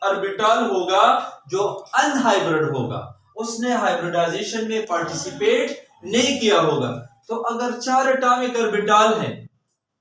ऑर्बिटल होगा जो अनहाइब्रिड होगा, उसने हाइब्रिडाइजेशन में पार्टिसिपेट नहीं किया होगा। तो अगर 4 एटॉमिक ऑर्बिटल हैं,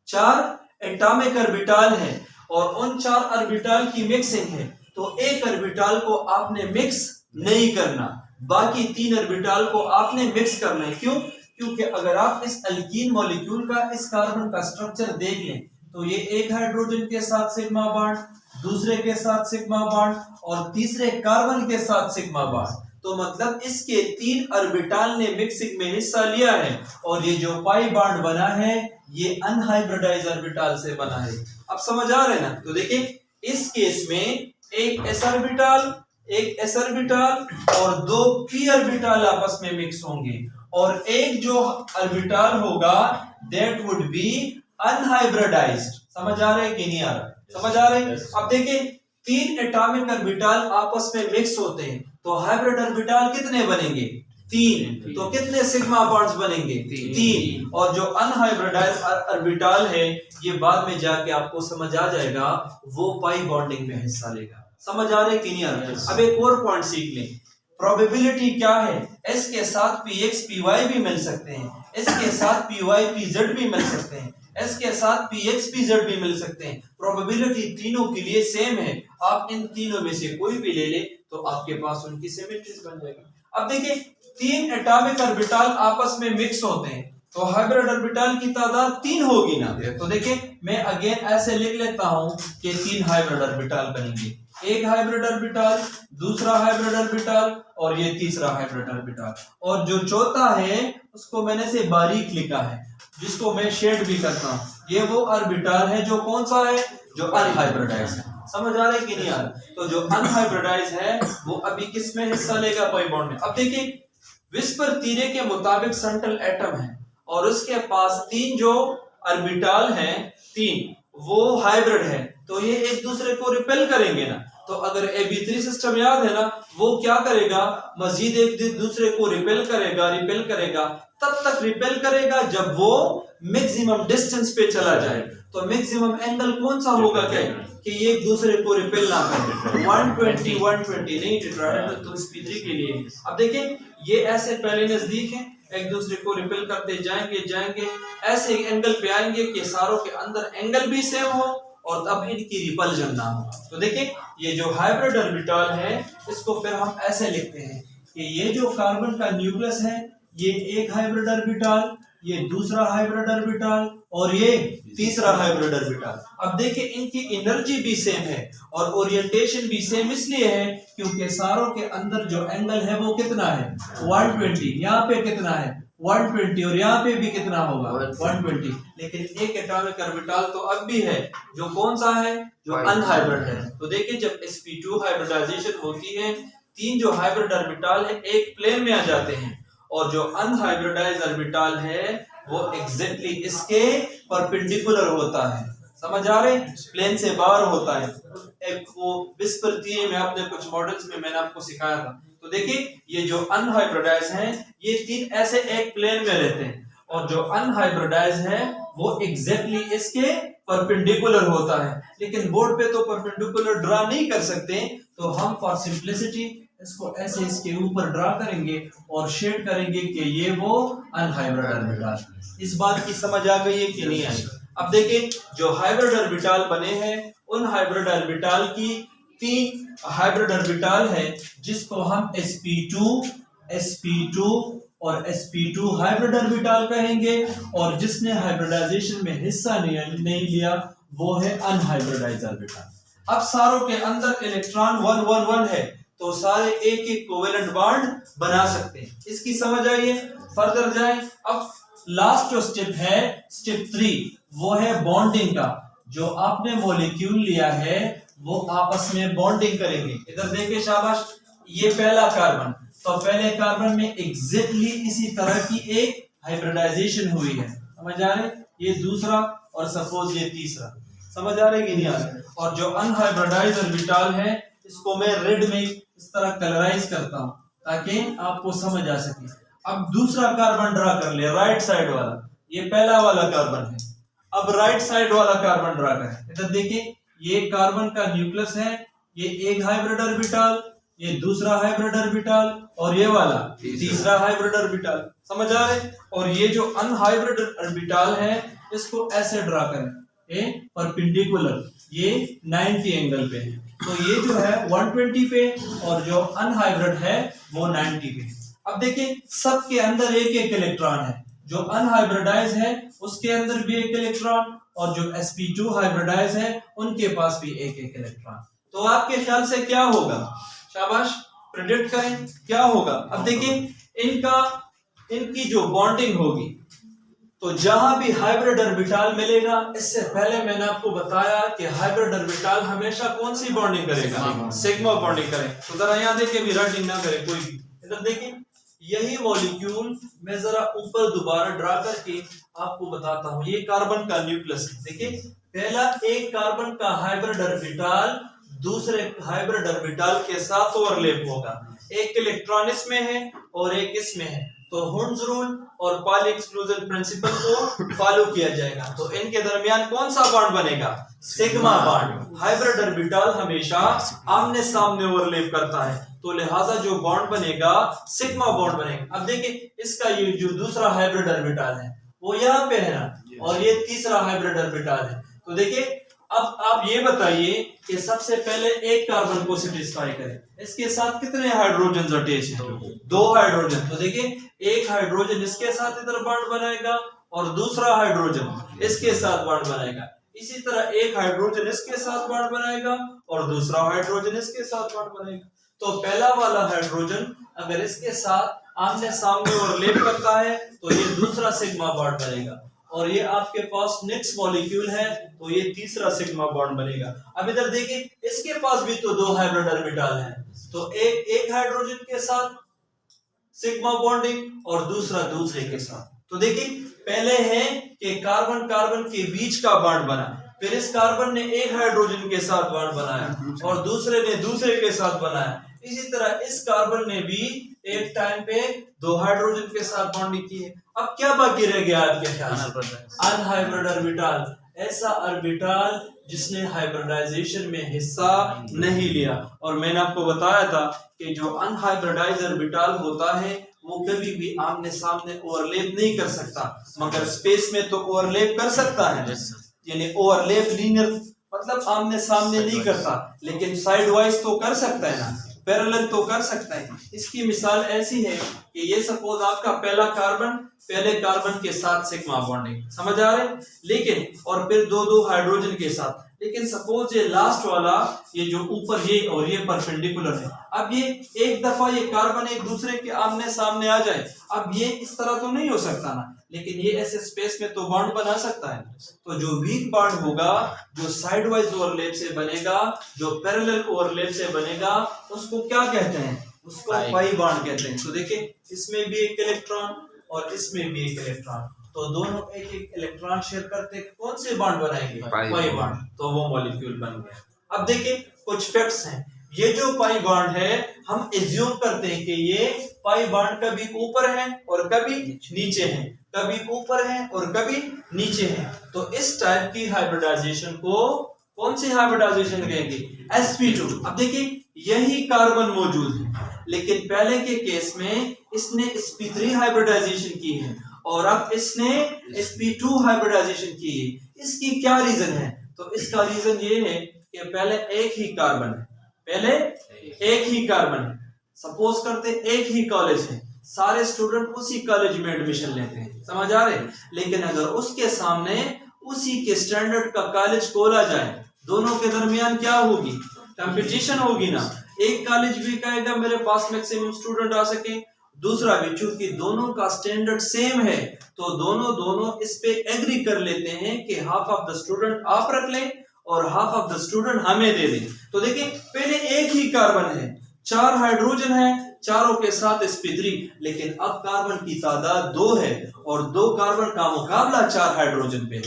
4 एटॉमिक ऑर्बिटल हैं और उन 4 ऑर्बिटल की मिक्सिंग है, तो एक ऑर्बिटल को आपने मिक्स नहीं करना, बाकी 3 ऑर्बिटल को आपने मिक्स करना है। क्यों? क्योंकि अगर आप इस अल्कीन मॉलिक्यूल का इस कार्बन का स्ट्रक्चर देख लें तो ये एक हाइड्रोजन के साथ सिग्मा बॉन्ड, दूसरे के साथ सिग्मा बॉन्ड और तीसरे कार्बन के साथ सिग्मा बॉन्ड, तो मतलब इसके 3 ऑर्बिटल ने मिक्सिंग में हिस्सा लिया है, और ये जो पाई बॉन्ड बना है ये अनहाइब्रिडाइज्ड ऑर्बिटल से बना है। अब समझ आ रहे हैं ना। तो देखिए इस केस में एक s ऑर्बिटल, एक s ऑर्बिटल और 2 p ऑर्बिटल आपस में मिक्स होंगे, और एक जो ऑर्बिटल होगा दैट वुड बी अनहाइब्रिडाइज्ड। समझ आ रहे हैं कि नहीं आ रहा, समझ आ रहे हैं। अब देखिए 3 एटॉमिक ऑर्बिटल आपस में मिक्स होते हैं तो हाइब्रिड ऑर्बिटल कितने बनेंगे, 3, तो कितने सिग्मा बॉन्ड्स बनेंगे, 3, और जो अनहाइब्रिडाइज्ड ऑर्बिटल है ये बाद में जाके आपको समझ आ जाएगा वो पाई बॉन्डिंग में हिस्सा लेगा। समझ आ रहे कि नहीं आ रहा। अब एक और पॉइंट सीख लें, प्रोबेबिलिटी क्या है, s के साथ px py भी मिल सकते हैं, s के साथ py pz भी मिल सकते हैं, s के साथ px pz भी मिल सकते हैं। प्रोबेबिलिटी तीनों के लिए सेम है, आप इन तीनों में से कोई भी ले ले तो आपके पास उनकी सिमेट्रीज बन जाएगी। अब देखिए 3 एटॉमिक ऑर्बिटल आपस में मिक्स होते हैं तो हाइब्रिड ऑर्बिटल की तादाद 3 होगी ना। तो देखिए मैं अगेन ऐसे लिख लेता हूं कि 3 हाइब्रिड ऑर्बिटल बनेंगे, एक हाइब्रिड ऑर्बिटल, दूसरा हाइब्रिड ऑर्बिटल और ये तीसरा हाइब्रिड ऑर्बिटल, और जो चौथा है उसको मैंने से बारीक लिखा है जिसको मैं शेड भी करता हूं, ये वो ऑर्बिटल है जो कौन सा है, जो अनहाइब्रिडाइज है। समझ आ रहा है कि नहीं आ रहा। तो जो अनहाइब्रिडाइज है वो अभी किस में हिस्सा लेगा, पाई बॉन्ड में। अब देखिए विस्पर तीरे के मुताबिक सेंट्रल एटम है और उसके पास 3 जो ऑर्बिटल हैं 3 वो हाइब्रिड है, तो ये एक दूसरे को रिपेल करेंगे ना। तो अगर AB3 सिस्टम याद है ना, वो क्या करेगा, मजीद एक दूसरे को रिपेल करेगा, तब तक रिपेल करेगा जब वो मैक्सिमम डिस्टेंस पे चला जाए। तो मैक्सिमम एंगल कौन सा होगा, क्या कि ये एक दूसरे को रिपेल ना करे, 120 नहीं टेट्राहेड्रल तो sp3 के लिए। अब देखिए ये ऐसे पहले नजदीक है, एक दूसरे को रिपेल करते जाएंगे ऐसे एंगल पे आएंगे कि सारों के अंदर एंगल भी सेम हो और तब इनकी रिपल्जन ना हो। तो देखिए ये जो हाइब्रिड ऑर्बिटल है इसको फिर हम ऐसे लिखते हैं कि ये जो कार्बन का न्यूक्लियस है ये एक हाइब्रिड ऑर्बिटल, ये दूसरा हाइब्रिड ऑर्बिटल और ये तीसरा हाइब्रिड ऑर्बिटल। अब देखिए इनकी एनर्जी भी सेम है और ओरिएंटेशन भी सेम इसलिए है क्योंकि सारों के अंदर जो एंगल है वो कितना है, 120। यहाँ पे कितना है, 120, और यहाँ पे भी कितना होगा, 120। लेकिन एक एटॉमिक ऑर्बिटल तो अब भी है जो कौन सा है, जो अनहाइब्रिड है। तो देखिए जब sp2 हाइब्रिडाइजेशन होती है 3 जो हाइब्रिड ऑर्बिटल है एक प्लेन में आ जाते हैं और जो अनहाइब्रिडाइज्ड ऑर्बिटल है वो एग्जैक्टली इसके परपेंडिकुलर होता है। समझ आ रहे, प्लेन से बाहर होता है। एक वो विस्पर थ्योरी में आपने कुछ मॉडल्स में मैंने आपको सिखाया था। तो देखिए ये जो अनहाइब्रिडाइज हैं ये 3 ऐसे एक प्लेन में रहते हैं और जो अनहाइब्रिडाइज है वो एग्जैक्टली इसके परपेंडिकुलर होता है। लेकिन बोर्ड पे तो परपेंडिकुलर ड्रा नहीं कर सकते, तो हम फॉर सिंपलिसिटी इसको ऐसे इसके ऊपर ड्रा करेंगे और शेड करेंगे कि ये वो अनहाइब्रिड ऑर्बिटल। इस बात की समझ आ गई है कि नहीं आई। अब देखिए जो हाइब्रिड ऑर्बिटल बने हैं उन हाइब्रिड ऑर्बिटल की 3 हाइब्रिड ऑर्बिटल है जिसको हम sp2 और sp2 हाइब्रिड ऑर्बिटल कहेंगे, और जिसने हाइब्रिडाइजेशन में हिस्सा नहीं लिया वो है अनहाइब्रिडाइज्ड ऑर्बिटल। अब सारों के अंदर इलेक्ट्रॉन 111 है, तो सारे एक एक कोवेलेंट बॉन्ड बना सकते हैं। इसकी समझ आइए, फर्दर जाए। अब लास्ट जो स्टेप है, स्टेप 3, वो है बॉन्डिंग का। जो आपने मॉलिक्यूल लिया है वो आपस में बॉन्डिंग करेंगे। इधर देखिए शाबाश, ये पहला कार्बन, तो पहले कार्बन में एग्जैक्टली इसी तरह की एक हाइब्रिडाइजेशन हुई है, समझ आ रहे? ये दूसरा और सपोज ये तीसरा, समझ आ रहे कि नहीं आ रहे? और जो अनहाइब्रिडाइज्ड ऑर्बिटल है इसको मैं रेड में इस तरह कलराइज करता हूं ताकि आपको समझ आ सके। अब दूसरा कार्बन ड्रा कर ले, राइट साइड वाला, ये पहला वाला कार्बन है। अब राइट साइड वाला कार्बन ड्रा करें। इधर देखिए, ये कार्बन का न्यूक्लियस है, ये एक हाइब्रिड ऑर्बिटल, ये दूसरा हाइब्रिड ऑर्बिटल और ये वाला तीसरा हाइब्रिड ऑर्बिटल, समझ आ रहे? और ये जो अनहाइब्रिड ऑर्बिटल है इसको ऐसे ड्रा करें, ए परपेंडिकुलर, ये 90 एंगल पे है, तो ये जो है 120 पे और जो अनहाइब्रिड है वो 90 पे। अब देखिए, सबके अंदर एक एक इलेक्ट्रॉन है। जो अनहाइब्रिडाइज है उसके अंदर भी एक इलेक्ट्रॉन और जो sp2 हाइब्रिडाइज है उनके पास भी एक एक इलेक्ट्रॉन। तो आपके ख्याल से क्या होगा? शाबाश, प्रेडिक्ट करें क्या होगा। अब देखिए, इनकी जो बॉन्डिंग होगी, तो जहां भी हाइब्रिड ऑर्बिटल मिलेगा, इससे पहले मैंने आपको बताया कि हाइब्रिड ऑर्बिटल हमेशा कौन सी बॉन्डिंग करेगा? सिग्मा बॉन्डिंग करें। तो जरा यहां देखिए, अभी राइटिंग ना करें कोई भी। इधर देखिए, यही मॉलिक्यूल मैं जरा ऊपर दोबारा ड्रा करके आपको बताता हूं। ये कार्बन का न्यूक्लियस है। देखिए, पहला एक कार्बन का हाइब्रिड ऑर्बिटल दूसरे हाइब्रिड ऑर्बिटल के साथ ओवरलैप होगा। एक इलेक्ट्रॉन इसमें है और एक इसमें है, तो हुंड्स रूल और पॉली एक्सक्लूजन प्रिंसिपल को फॉलो किया जाएगा। तो इनके दरमियान कौन सा बॉन्ड बनेगा? Sigma bond. हाइब्रिड ऑर्बिटल हमेशा आमने सामने ओवरलैप करता है, तो लिहाजा जो बॉन्ड बनेगा सिग्मा बॉन्ड बनेगा। अब देखिए, इसका ये जो दूसरा हाइब्रिड ऑर्बिटल है वो यहाँ पे है ना, और ये तीसरा हाइब्रिड ऑर्बिटल है। तो देखिए, अब आप ये बताइए कि सबसे पहले एक कार्बन को सेटिस्फाई करें, इसके साथ कितने हाइड्रोजन अटैच हैं? 2 हाइड्रोजन। तो देखिए, एक हाइड्रोजन इसके साथ इधर बॉन्ड बनाएगा और दूसरा हाइड्रोजन इसके साथ बॉन्ड बनाएगा। इसी तरह एक हाइड्रोजन इसके साथ बॉन्ड बनाएगा और दूसरा हाइड्रोजन इसके साथ बॉन्ड बनाएगा। तो पहला वाला हाइड्रोजन अगर इसके साथ आमने सामने ओवरलैप करता है तो ये दूसरा सिग्मा बॉन्ड बनेगा, और ये आपके पास नेक्स्ट मॉलिक्यूल है तो ये तीसरा सिग्मा बॉन्ड बनेगा। अब इधर देखिए, इसके पास भी तो 2 हाइब्रिड ऑर्बिटल हैं, तो एक हाइड्रोजन के साथ सिग्मा बॉन्डिंग और दूसरा दूसरे के साथ। तो देखिए, पहले है कि कार्बन कार्बन के बीच का बॉन्ड बना, फिर इस कार्बन ने एक हाइड्रोजन के साथ बॉन्ड बनाया और दूसरे ने दूसरे के साथ बनाया। इसी तरह इस कार्बन ने भी एक टाइम पे 2 हाइड्रोजन के साथ बॉन्डिंग की है। अब क्या बाकी रह गया आपके ख्याल से? अनहाइब्रिड ऑर्बिटल, ऐसा ऑर्बिटल जिसने हाइब्रिडाइजेशन में हिस्सा नहीं लिया। और मैंने आपको बताया था कि जो अनहाइब्रिडाइज्ड ऑर्बिटल होता है वो कभी भी आमने सामने ओवरलैप नहीं कर सकता, मगर स्पेस में तो ओवरलैप कर सकता है। यानी ओवरलैप लीनियर मतलब आमने सामने नहीं करता, लेकिन साइड वाइज तो कर सकता है ना, पैरेलल तो कर सकता है। इसकी मिसाल ऐसी है कि ये सपोज आपका पहला कार्बन, पहले कार्बन के साथ सिग्मा बॉन्डिंग, समझ आ रहे? लेकिन और फिर 2 हाइड्रोजन के साथ, लेकिन सपोज ये लास्ट वाला, ये जो ऊपर ये और ये परपेंडिकुलर है। अब ये एक दफा ये कार्बन एक दूसरे के आमने सामने आ जाए, अब ये इस तरह तो नहीं हो सकता ना, लेकिन ये ऐसे स्पेस में तो बॉन्ड बना सकता है। तो जो वीक बॉन्ड होगा, जो साइड वाइज ओवरलैप से बनेगा, जो पैरेलल ओवरलैप से बनेगा, उसको क्या कहते हैं? उसको पाई बॉन्ड कहते हैं। तो देखिए, इसमें भी एक इलेक्ट्रॉन और इसमें भी एक इलेक्ट्रॉन, तो दोनों एक एक इलेक्ट्रॉन शेयर करते कौन से बॉन्ड बनाएंगे? Pi bond. तो वो मॉलिक्यूल बन गया। अब देखिए, कुछ फैक्ट्स हैं। ये जो पाई बॉन्ड है, हम एज्यूम करते हैं कि ये पाई बॉन्ड कभी ऊपर है और कभी नीचे है, कभी ऊपर है और कभी नीचे है। तो इस टाइप की हाइब्रिडाइजेशन को कौन सी हाइब्रिडाइजेशन कहेंगे? sp2। अब देखिए, यही कार्बन मौजूद है, लेकिन पहले के केस में इसने sp3 हाइब्रिडाइजेशन की है और अब इसने sp2 हाइब्रिडाइजेशन की है। इसकी क्या रीजन है? तो इसका रीजन ये है कि पहले एक ही कार्बन है, पहले एक ही कार्बन है। सपोज करते एक ही कॉलेज है, सारे स्टूडेंट उसी कॉलेज में एडमिशन लेते हैं, समझ आ रहे? लेकिन अगर उसके सामने उसी के स्टैंडर्ड का कॉलेज खोला जाए दोनों के दरमियान क्या होगी, कंपटीशन होगी ना। एक कॉलेज भी कहेगा मेरे पास मैक्सिमम स्टूडेंट आ सके, दूसरा भी, चूंकि दोनों का स्टैंडर्ड सेम है तो दोनों इस पे एग्री कर लेते हैं कि हाफ ऑफ द स्टूडेंट आप रख लें और हाफ ऑफ द स्टूडेंट हमें दे दें। तो देखिए पहले एक ही कार्बन है, 4 हाइड्रोजन है, चारों के साथ sp3, लेकिन अब कार्बन की तादाद 2 है और 2 कार्बन का मुकाबला 4 हाइड्रोजन पे।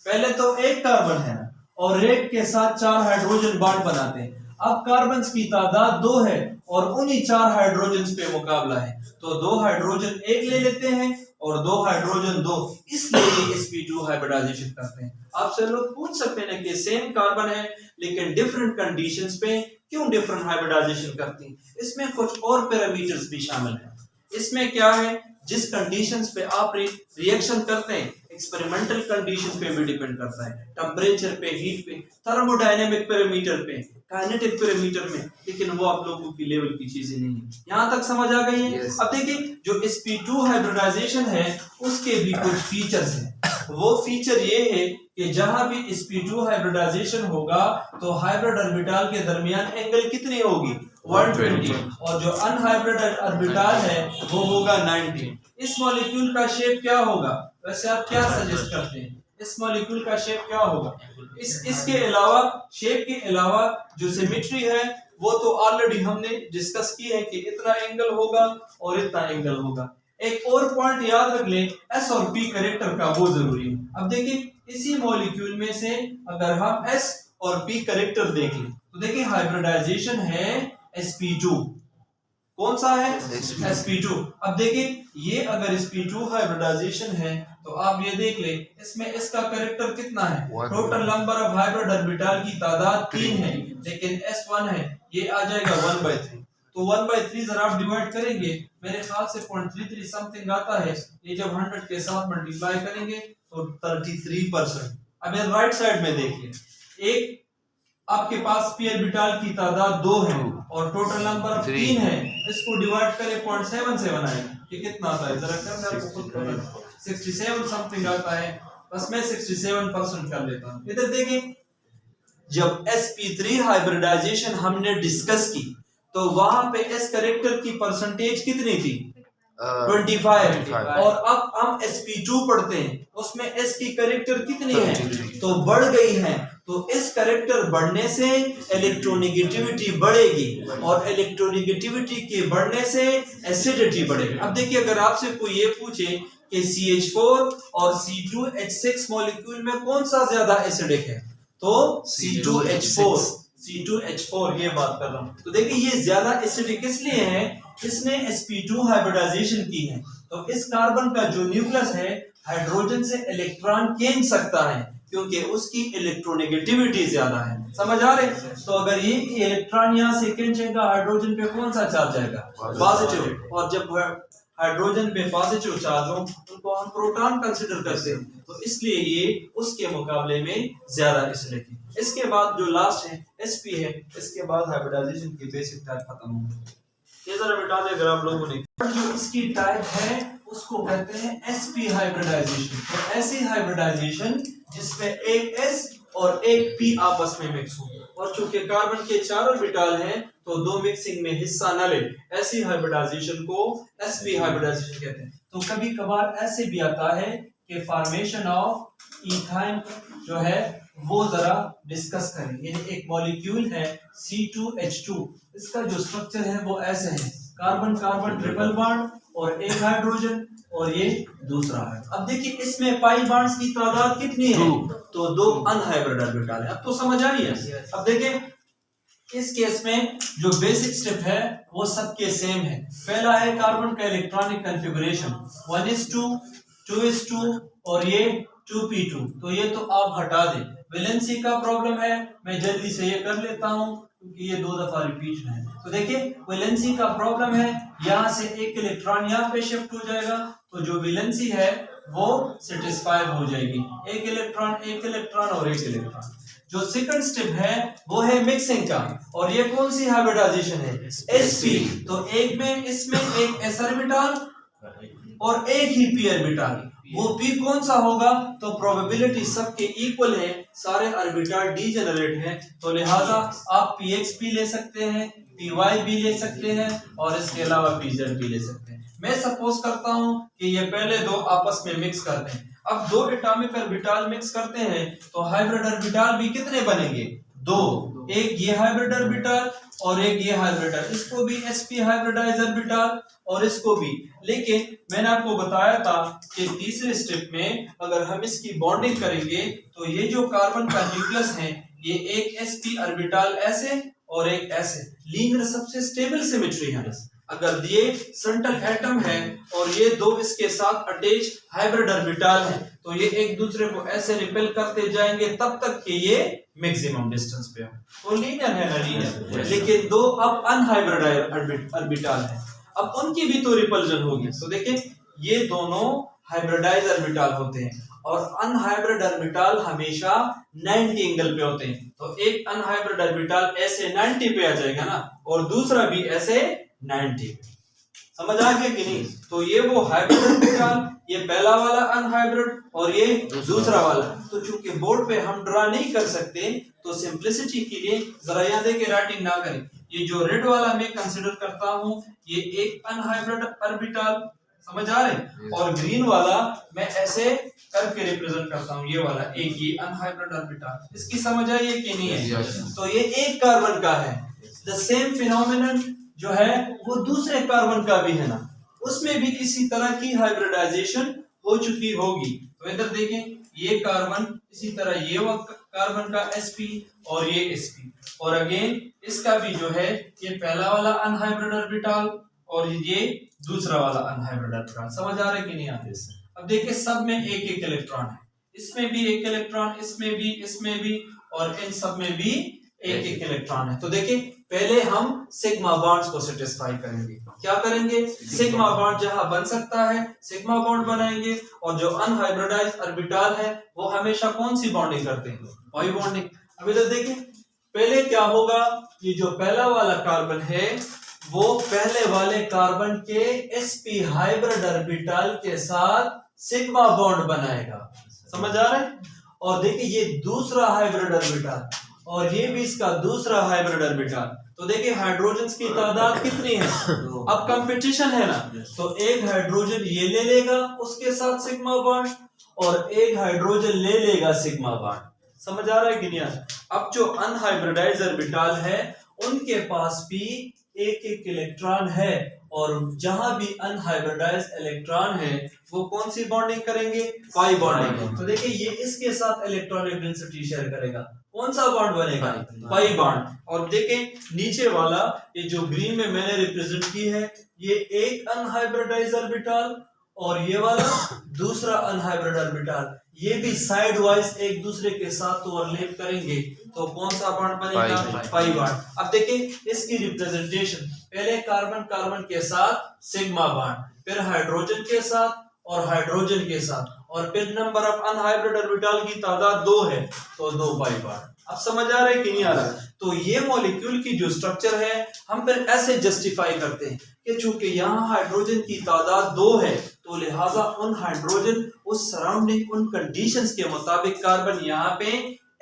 पहले तो एक कार्बन है और एक के साथ 4 हाइड्रोजन बॉन्ड बनाते हैं, अब कार्बन की तादाद 2 है और उन्हीं 4 हाइड्रोजन पे मुकाबला है, तो 2 हाइड्रोजन एक ले लेते हैं और 2 हाइड्रोजन 2, इसलिए sp2 हाइब्रिडाइजेशन करते हैं। आपसे लोग पूछ सकते हैं कि सेम कार्बन है लेकिन डिफरेंट कंडीशंस पे क्यों डिफरेंट हाइब्रिडाइजेशन करती हैं। इसमें कुछ और पैरामीटर्स भी शामिल हैं। इसमें क्या है, जिस कंडीशंस पे आप रिएक्शन करते हैं, एक्सपेरिमेंटल कंडीशन पे भी डिपेंड करता है, टेम्परेचर पे, हीट पे, थर्मोडायनेमिक पैरामीटर पे, काइनेटिक पैरामीटर में, लेकिन वो आप लोगों की लेवल की चीजें नहीं है। यहाँ तक समझ आ गई है? अब देखिए जो sp2 हाइब्रिडाइजेशन है उसके भी कुछ फीचर्स हैं। वो फीचर ये है कि जहां भी sp2 हाइब्रिडाइजेशन होगा तो हाइब्रिड ऑर्बिटल के दरमियान एंगल कितनी होगी, 120, और जो अनहाइब्रिड ऑर्बिटल है वो होगा 90। इस मॉलिक्यूल का शेप क्या होगा, वैसे आप क्या सजेस्ट करते हैं, इस मॉलिक्यूल का शेप क्या होगा? इसके अलावा, शेप के अलावा जो सिमेट्री है वो तो ऑलरेडी हमने डिस्कस की है कि इतना एंगल होगा और इतना एंगल होगा। एक और पॉइंट याद रख लें, एस और पी कैरेक्टर का वो जरूरी है। अब देखिए इसी मॉलिक्यूल में से अगर हम एस और पी कैरेक्टर देख लें तो देखिए हाइब्रिडाइजेशन है sp2, कौन सा है, sp2। अब देखिए ये अगर sp2 हाइब्रिडाइजेशन है तो आप ये देख ले इसमें इसका कैरेक्टर कितना है, total number of hybrid orbital की तादाद 3 है, लेकिन s1 है, ये आ जाएगा 1/3। तो 1/3 जरा आप डिवाइड करेंगे, मेरे ख्याल से 0.33 समथिंग आता है, ये जब 100 के साथ मल्टीप्लाई करेंगे तो 33%। अब ये राइट साइड में देखिए, एक आपके पास पी ऑर्बिटल की तादाद 2 है और टोटल नंबर 3 है, इसको डिवाइड करें 0.77 आए, ये कितना आता है जरा कर, 67 समथिंग आता है, बस मैं 67% कर लेता हूं। इधर देखिए जब sp3 हाइब्रिडाइजेशन हमने डिस्कस की तो वहां पे s कैरेक्टर की परसेंटेज कितनी थी, 25, और अब हम sp2 पढ़ते हैं उसमें s की कैरेक्टर कितनी है, तो बढ़ गई है। तो इस कैरेक्टर बढ़ने से इलेक्ट्रोनेगेटिविटी बढ़ेगी और इलेक्ट्रोनेगेटिविटी के बढ़ने से एसिडिटी बढ़ेगी। अब देखिए अगर आपसे कोई ये पूछे कि CH4 और C2H6 मॉलिक्यूल में कौन सा ज्यादा एसिडिक है, तो C2H4 ये बात कर रहा हूं। तो देखिए ये ज्यादा एसिडिक इसलिए है, इसने sp2 हाइब्रिडाइजेशन की है, तो इस कार्बन का जो न्यूक्लियस है हाइड्रोजन से इलेक्ट्रॉन खींच सकता है क्योंकि उसकी इलेक्ट्रोनेगेटिविटी ज्यादा है। समझ आ रहे? तो अगर ये इलेक्ट्रॉन यहाँ से खींचेगा हाइड्रोजन पे कौन सा चार्ज आएगा, पॉजिटिव, और जब हाइड्रोजन पे पॉजिटिव चार्ज हो उनको हम प्रोटॉन कंसीडर करते हैं, तो इसलिए ये उसके मुकाबले में ज्यादा एसिडिक है। इसके बाद जो लास्ट है sp है, इसके बाद हाइब्रिडाइजेशन की बेसिक टाइप खत्म हो गई। ये जरा मिटा दे अगर आप लोगों ने। जो इसकी टाइप है उसको कहते हैं sp हाइब्रिडाइजेशन। तो ऐसी हाइब्रिडाइजेशन जिसमें एक s और एक p आपस में मिक्स हो, और चूंकि कार्बन के 4 ऑर्बिटल हैं तो 2 मिक्सिंग में हिस्सा न ले, ऐसी हाइब्रिडाइजेशन को sp हाइब्रिडाइजेशन कहते हैं। तो कभी कभार ऐसे भी आता है कि फॉर्मेशन ऑफ इथाइन जो है वो जरा डिस्कस करें। यानी एक मॉलिक्यूल है C2H2, इसका जो स्ट्रक्चर है वो ऐसे है, कार्बन कार्बन ट्रिपल बॉन्ड और एक हाइड्रोजन और ये दूसरा है। अब देखिए इसमें पाई बॉन्ड्स की तादाद कितनी है, तो 2 अनहाइब्रिड ऑर्बिटल है। अब तो समझ आ रही है। अब देखिए इस केस में जो बेसिक स्टेप है वो सबके सेम है। पहला है कार्बन का इलेक्ट्रॉनिक कॉन्फ़िगरेशन 1:2, 2:2 और ये 2p2, तो ये तो आप हटा दें। वैलेंसी का प्रॉब्लम है, मैं जल्दी से ये कर लेता हूं क्योंकि ये 2 दफा रिपीट है। तो देखिए वैलेंसी का प्रॉब्लम है, यहाँ से एक इलेक्ट्रॉन यहाँ पे शिफ्ट हो जाएगा तो जो वैलेंसी है वो सेटिस्फाई हो जाएगी, एक इलेक्ट्रॉन और एक इलेक्ट्रॉन। जो सेकंड स्टेप है वो है मिक्सिंग का, और ये कौन सी हाइब्रिडाइजेशन है, sp। तो एक में इसमें एक s ऑर्बिटल और एक ही p ऑर्बिटल, वो p कौन सा होगा? तो प्रोबेबिलिटी सबके इक्वल है, सारे ऑर्बिटल डीजेनरेट हैं, तो लिहाजा आप px भी ले सकते हैं, py भी ले सकते हैं और इसके अलावा pz भी ले सकते हैं। मैं सपोज करता हूं कि ये पहले दो आपस में मिक्स करते हैं। अब दो एटॉमिक ऑर्बिटल मिक्स करते हैं तो हाइब्रिड ऑर्बिटल भी कितने बनेंगे? दो, एक ये हाइब्रिड ऑर्बिटल और एक ये हाइब्रिड, इसको भी sp हाइब्रिडाइज ऑर्बिटल और इसको भी। लेकिन मैंने आपको बताया था कि तीसरे स्टेप में अगर हम इसकी बॉन्डिंग करेंगे तो ये जो कार्बन का न्यूक्लियस है ये एक sp ऑर्बिटल ऐसे और एक ऐसे, लीनियर सबसे स्टेबल सिमेट्री है। अगर ये सेंट्रल एटम है और ये दो इसके साथ अटैच हाइब्रिड ऑर्बिटल है तो ये एक दूसरे को ऐसे रिपेल करते जाएंगे तब तक कि ये मैक्सिमम डिस्टेंस पे हो। तो लीनियर है ना, लीनियर। लेकिन दो अब अनहाइब्रिडाइज्ड ऑर्बिटल है, अब उनकी भी तो रिपल्जन होगी। तो देखिए ये दोनों हाइब्रिडाइज्ड ऑर्बिटल होते हैं और अनहाइब्रिड ऑर्बिटल हमेशा 90 एंगल पे होते हैं। तो एक अनहाइब्रिड ऑर्बिटल ऐसे 90 पे आ जाएगा ना और दूसरा भी ऐसे 90 पे। समझ आ गया कि नहीं? तो ये वो हाइब्रिड ऑर्बिटल, ये पहला वाला अनहाइब्रिड और ये दूसरा वाला। तो चूंकि बोर्ड पे हम ड्रा नहीं कर सकते तो सिंपलिसिटी के लिए जरा यहाँ देखे राइटिंग ना करें। ये जो रेड वाला मैं कंसीडर करता हूँ ये एक अनहाइब्रिड ऑर्बिटल, समझ आ रहे? और ग्रीन वाला मैं ऐसे करके रिप्रेजेंट करता हूँ, ये वाला एक ये अनहाइब्रिड ऑर्बिटल। इसकी समझ आई है कि नहीं है? तो ये एक कार्बन का है, द सेम फिनोमेनन जो है वो दूसरे कार्बन का भी है ना, उसमें भी इसी तरह की हाइब्रिडाइजेशन हो चुकी होगी। तो इधर देखें ये कार्बन इसी तरह ये कार्बन का sp और ये sp और अगेन इसका भी जो है ये पहला वाला अनहाइब्रिड ऑर्बिटल और ये दूसरा वाला अनहाइब्रिड ऑर्बिटल। समझ आ रहा है कि नहीं आते? अब देखिए सब में एक एक इलेक्ट्रॉन है, इसमें भी एक इलेक्ट्रॉन, इसमें भी और इन सब में भी एक एक इलेक्ट्रॉन है। तो देखिए पहले हम सिग्मा बॉन्ड्स को सेटिस्फाई करेंगे। क्या करेंगे? सिग्मा बॉन्ड जहां बन सकता है सिग्मा बॉन्ड बनाएंगे और जो अनहाइब्रिडाइज्ड ऑर्बिटल है वो हमेशा कौन सी बॉन्डिंग करते हैं? Pi bonding. अब इधर देखिए पहले क्या होगा, ये जो पहला वाला कार्बन है वो पहले वाले कार्बन के sp हाइब्रिड ऑर्बिटल के साथ सिग्मा बॉन्ड बनाएगा। समझ आ रहा है? और देखिए ये दूसरा हाइब्रिड ऑर्बिटल और ये भी इसका दूसरा हाइब्रिड ऑर्बिटल। तो देखिए हाइड्रोजन की तादाद कितनी है? अब कंपटीशन है ना, तो एक हाइड्रोजन ये ले लेगा उसके साथ सिग्मा बॉन्ड और एक हाइड्रोजन ले लेगा सिग्मा बॉन्ड। समझ आ रहा है कि नहीं? अब जो अनहाइब्रिडाइज्ड ऑर्बिटल है उनके पास भी एक एक इलेक्ट्रॉन है और जहां भी अनहाइब्रिडाइज्ड इलेक्ट्रॉन है वो कौन सी बॉन्डिंग करेंगे? Pi bonding. तो देखिए ये इसके साथ इलेक्ट्रॉनिक डेंसिटी शेयर करेगा, कौन सा बॉन्ड बनेगा? Pi bond. और देखें नीचे वाला ये जो ग्रीन में मैंने रिप्रेजेंट की है ये एक अनहाइब्रिडाइज्ड ऑर्बिटल और ये वाला दूसरा अनहाइब्रिड ऑर्बिटल, ये भी साइड वाइज एक दूसरे के साथ ओवरलैप करेंगे तो कौन सा बॉन्ड बनेगा? Pi bond. अब देखिए इसकी रिप्रेजेंटेशन पहले कार्बन कार्बन के साथ सिग्मा बॉन्ड, फिर हाइड्रोजन के साथ और हाइड्रोजन के साथ और फिर नंबर ऑफ अनहाइब्रिड ऑर्बिटल की तादाद 2 है तो 2 पाई बॉन्ड। अब समझ आ रहा है कि नहीं आ रहा? तो ये मॉलिक्यूल की जो स्ट्रक्चर है हम फिर ऐसे जस्टिफाई करते हैं कि चूंकि यहाँ हाइड्रोजन की तादाद 2 है तो लिहाजा उन हाइड्रोजन उस सराउंडिंग उन कंडीशंस के मुताबिक कार्बन यहाँ पे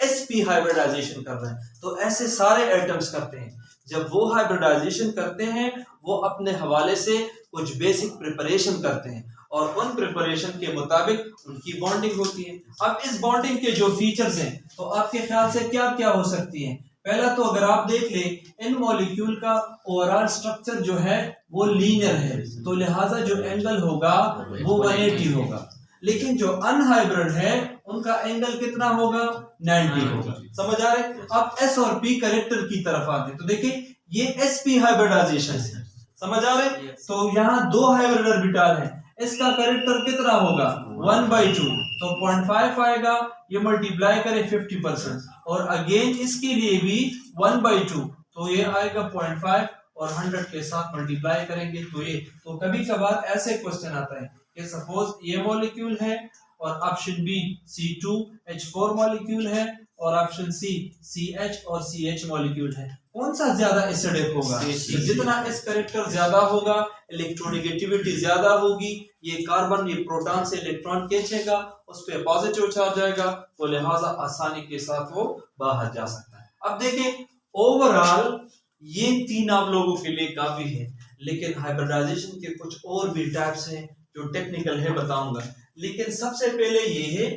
sp हाइब्रिडाइजेशन कर रहे हैं। तो ऐसे सारे एटम्स करते हैं। जब वो हाइब्रिडाइजेशन करते हैं वो अपने हवाले से कुछ बेसिक प्रिपरेशन करते हैं और उन प्रिपरेशन के मुताबिक उनकी बॉन्डिंग होती है। अब इस बॉन्डिंग के जो फीचर्स हैं तो आपके ख्याल से क्या क्या हो सकती हैं? पहला तो अगर आप देख लें इन मॉलिक्यूल का ओवरऑल स्ट्रक्चर जो है वो लीनियर है तो लिहाजा जो एंगल होगा वो 180 होगा। लेकिन जो अनहाइब्रिड है उनका एंगल कितना होगा? 90 होगा। समझ आ रहे? अब s और p कैरेक्टर की तरफ आते हैं तो देखिए ये sp हाइब्रिडाइजेशन है। समझ आ रहे? तो यहाँ 2 हाइब्रिड ऑर्बिटल है, इसका कैरेक्टर कितना होगा? 1/2 तो 0.5 आएगा, ये मल्टीप्लाई करें 50% और अगेन इसके लिए भी 1/2 तो ये आएगा 0.5 और 100 के साथ मल्टीप्लाई करेंगे तो ये। तो कभी कभार ऐसे क्वेश्चन आता है कि सपोज ये मॉलिक्यूल है और ऑप्शन बी C2H4 मॉलिक्यूल है और ऑप्शन सी CH और CH मॉलिक्यूल है, कौन सा ज्यादा एसिडिक होगा? तो जितना इस करेक्टर ज्यादा होगा, इलेक्ट्रोनेगेटिविटी ज्यादा होगी, ये कार्बन ये प्रोटॉन से इलेक्ट्रॉन खींचेगा, उस पर पॉजिटिव चार्ज आएगा, तो लिहाजा आसानी के साथ वो बाहर जा सकता है। अब देखें ओवरऑल ये 3 आप लोगों के लिए काफी है, लेकिन हाइब्रिडाइजेशन के कुछ और भी टाइप्स हैं जो टेक्निकल है, बताऊंगा। लेकिन सबसे पहले ये है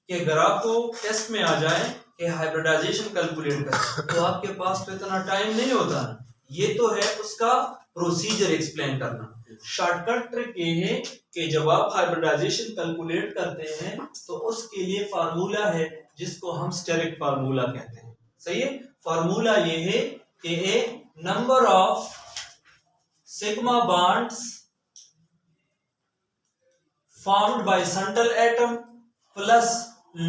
कि अगर आपको टेस्ट में आ जाए कि हाइब्रिडाइजेशन कैलकुलेट करें, तो आपके पास तो इतना टाइम नहीं होता। ये तो है उसका प्रोसीजर एक्सप्लेन करना। शॉर्टकट ट्रिक ये है कि जब आप हाइब्रिडाइजेशन कैलकुलेट करते हैं तो उसके लिए फार्मूला है जिसको हम स्टेरिक फार्मूला कहते हैं। सही है? फार्मूला ये है कि a number of sigma bonds formed by central atom plus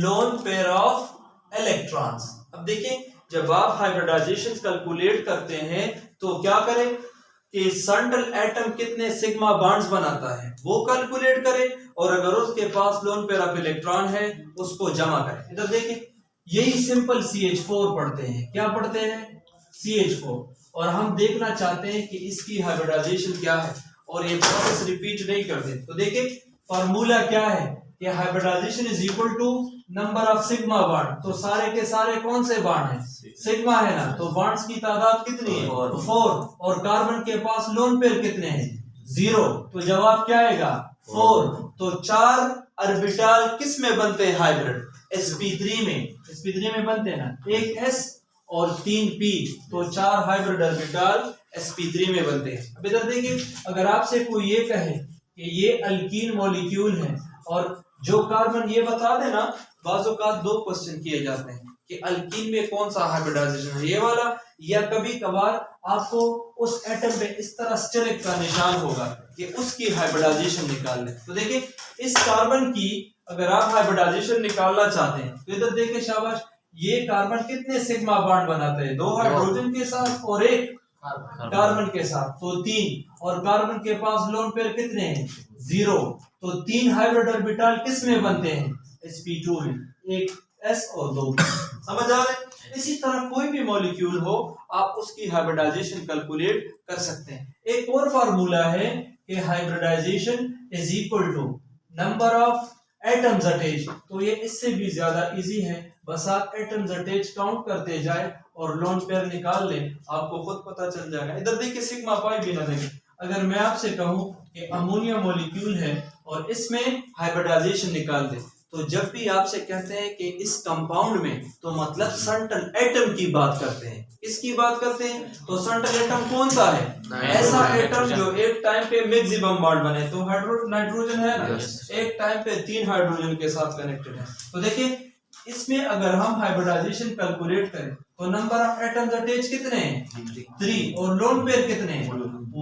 lone pair of electrons। अब देखें जब आप हाइब्रिडाइजेशन कैलकुलेट करते हैं तो क्या करें कि सेंट्रल एटम कितने सिग्मा बॉन्ड्स बनाता है वो कैलकुलेट करें, और अगर उसके पास लोन पेयर ऑफ इलेक्ट्रॉन है उसको जमा करें। इधर देखें यही सिंपल CH4 पढ़ते हैं। क्या पढ़ते हैं? CH4। और हम देखना चाहते हैं कि इसकी हाइब्रिडाइजेशन क्या है और ये प्रोसेस रिपीट नहीं करते। तो देखें फार्मूला क्या है कि hybridization is equal to number of sigma bond. तो सारे के सारे कौन से बॉन्ड हैं? सिग्मा है ना, तो बॉन्ड्स की तादाद कितनी है? 4। और कार्बन के पास लोन पेयर कितने हैं? 0। तो जवाब क्या आएगा? 4। तो 4 ऑर्बिटल किस में बनते हैं हाइब्रिड? sp3 में। sp3 में बनते हैं ना, एक s और 3 p, तो 4 हाइब्रिड ऑर्बिटल sp3 में बनते हैं। अब इधर देखिए अगर आपसे कोई ये कहे कि ये अल्कीन मॉलिक्यूल है और जो कार्बन ये बता देना, बाजों का 2 क्वेश्चन किए जाते हैं कि अल्कीन में कौन सा हाइब्रिडाइजेशन है, ये वाला, या कभी कभार आपको उस एटम पे इस तरह स्टेरिक का निशान होगा कि उसकी हाइब्रिडाइजेशन निकाल ले। तो देखिए इस कार्बन की अगर आप हाइब्रिडाइजेशन निकालना चाहते हैं तो इधर देखिए शाबाश, ये कार्बन कितने सिग्मा बॉन्ड बनाते हैं? 2 हाइड्रोजन के साथ और 1 कार्बन के साथ, तो 3। और कार्बन के पास लोन पेयर कितने हैं? 0। तो 3 हाइब्रिड ऑर्बिटल किस में बनते हैं? sp2 में, एक s और 2। समझ आ रहे? इसी तरह कोई भी मॉलिक्यूल हो आप उसकी हाइब्रिडाइजेशन कैलकुलेट कर सकते हैं। एक और फार्मूला है कि hybridization is equal to number of atoms attach. तो ये इससे भी ज्यादा इजी है, बस आप एटम्स अटैच काउंट करते जाए और लोन पेयर निकाल लें, आपको खुद पता चल जाएगा। इधर देखिए सिग्मा पाई भी ना देखें। अगर मैं आपसे कहूं कि अमोनिया मॉलिक्यूल है और इसमें हाइब्रिडाइजेशन निकाल दे, तो जब भी आपसे कहते हैं कि इस कंपाउंड में, तो मतलब सेंट्रल एटम की बात करते हैं। किसकी बात करते हैं? तो सेंट्रल एटम कौन सा है? ऐसा एटम जो एक टाइम पे मैक्सिमम बॉन्ड बने। तो नाइट्रोजन है ना, एक टाइम पे 3 हाइड्रोजन के साथ कनेक्टेड है। तो देखिए इसमें अगर हम हाइब्रिडाइजेशन कैलकुलेट करें तो नंबर ऑफ एटम्स अटैच कितने हैं? 3। और लोन पेयर कितने हैं?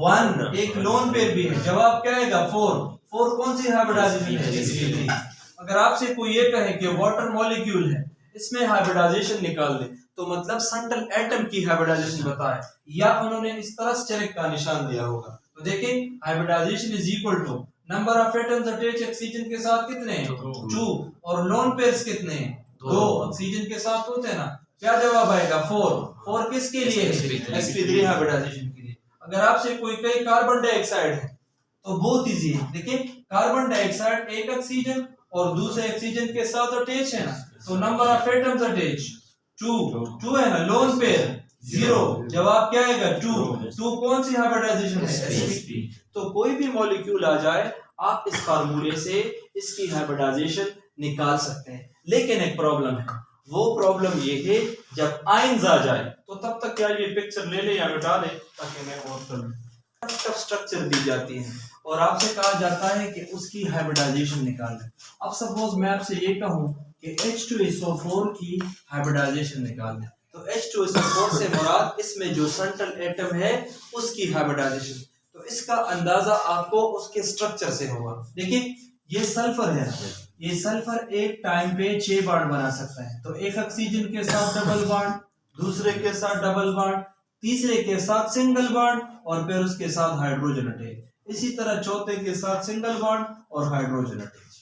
1। एक लोन पेयर भी है। जवाब क्या आएगा? 4। 4 कौन सी हाइब्रिडाइजेशन है? sp3। अगर आपसे कोई ये कहे कि वाटर मॉलिक्यूल है, इसमें हाइब्रिडाइजेशन निकाल दे, तो मतलब सेंट्रल एटम की हाइब्रिडाइजेशन बताए, या उन्होंने इस तरह स्टेरिक का निशान दिया होगा। तो देखिए hybridization is equal to number of atoms attach oxygen के साथ कितने हैं? 2। और लोन पेयर्स कितने हैं? 2। ऑक्सीजन के साथ होते हैं ना। क्या जवाब आएगा? 4। 4 किसके लिए है? sp3 हाइब्रिडाइजेशन के लिए। अगर आपसे कोई कहे कार्बन डाइऑक्साइड है तो बहुत इजी है। देखिए कार्बन डाइऑक्साइड एक ऑक्सीजन और दूसरे ऑक्सीजन के साथ अटैच है ना, तो नंबर ऑफ एटम्स अटैच 2 है ना, लोन पेयर 0। जवाब क्या आएगा? 2 कौन सी हाइब्रिडाइजेशन है? sp3। तो कोई भी मॉलिक्यूल आ जाए आप इस फार्मूले से इसकी हाइब्रिडाइजेशन निकाल सकते हैं। लेकिन एक प्रॉब्लम है, वो प्रॉब्लम ये है जब आयंस आ जाए, तो तब तक क्या ये पिक्चर ले ले या मिटा दे ताकि मैं और कर लूं। टफ स्ट्रक्चर दी जाती है और आपसे कहा जाता है कि उसकी हाइब्रिडाइजेशन निकाल लें। अब सपोज मैं आपसे ये कहूं कि H2SO4 की हाइब्रिडाइजेशन निकाल लें, तो H2SO4 से मुराद इसमें जो सेंट्रल एटम है उसकी हाइब्रिडाइजेशन। तो इसका अंदाजा आपको उसके स्ट्रक्चर से होगा। देखिए ये सल्फर है, ये सल्फर एक टाइम पे 6 बॉन्ड बना सकता है। तो एक ऑक्सीजन के साथ डबल बॉन्ड, दूसरे के साथ डबल बॉन्ड, तीसरे के साथ सिंगल बॉन्ड और फिर उसके साथ हाइड्रोजन अटैच। इसी तरह चौथे के साथ सिंगल बॉन्ड और हाइड्रोजन अटैच।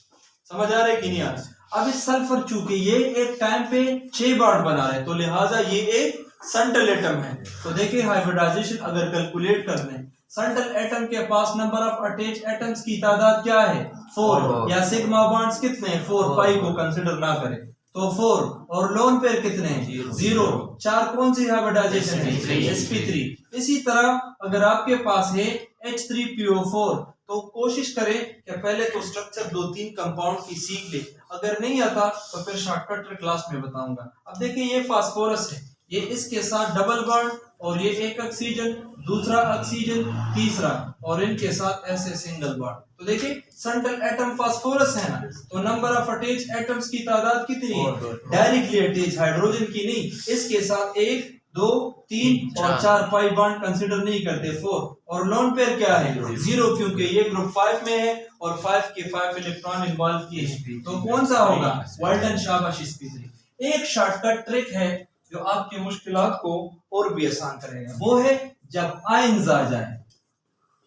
समझ आ रहा है कि नहीं आ रहा? अब इस सल्फर चूंकि ये एक टाइम पे 6 बॉन्ड बना रहे, तो लिहाजा ये एक सेंट्रल एटम है। तो देखिए हाइब्रिडाइजेशन अगर कैलकुलेट कर लें, सेंट्रल एटम के पास नंबर ऑफ अटैच एटम्स की तादाद क्या है 4 या सिग्मा बॉन्ड्स कितने हैं 4, पाई को कंसिडर ना करें तो 4 और लोन पेयर कितने हैं 0। 4 कौन सी हाइब्रिडाइजेशन है sp3। इसी तरह अगर आपके पास है H3PO4 तो कोशिश करें कि पहले तो स्ट्रक्चर 2-3 कंपाउंड की सीख ले, अगर नहीं आता तो फिर शॉर्टकट क्लास में बताऊंगा। अब देखिए ये फास्फोरस है, ये इसके साथ डबल बॉन्ड और ये एक ऑक्सीजन, दूसरा ऑक्सीजन, तीसरा और इनके साथ ऐसे सिंगल बॉन्ड। तो देखिए सेंट्रल एटम फास्फोरस है ना, तो नंबर ऑफ अटैच एटम्स की तादाद कितनी है डायरेक्टली अटैच हाइड्रोजन की नहीं, इसके साथ 1 2 3 और 4 पाई बॉन्ड कंसीडर नहीं करते 4 और लोन पेयर क्या है 0 क्योंकि ये ग्रुप 5 में है और 5 के 5 इलेक्ट्रॉन इन्वॉल्व किए हैं। तो कौन सा होगा वेल डन शाबाश sp3। एक शॉर्टकट ट्रिक है जो आपकी मुश्किलात को और भी आसान करेगा, वो है जब आयंस आ जाए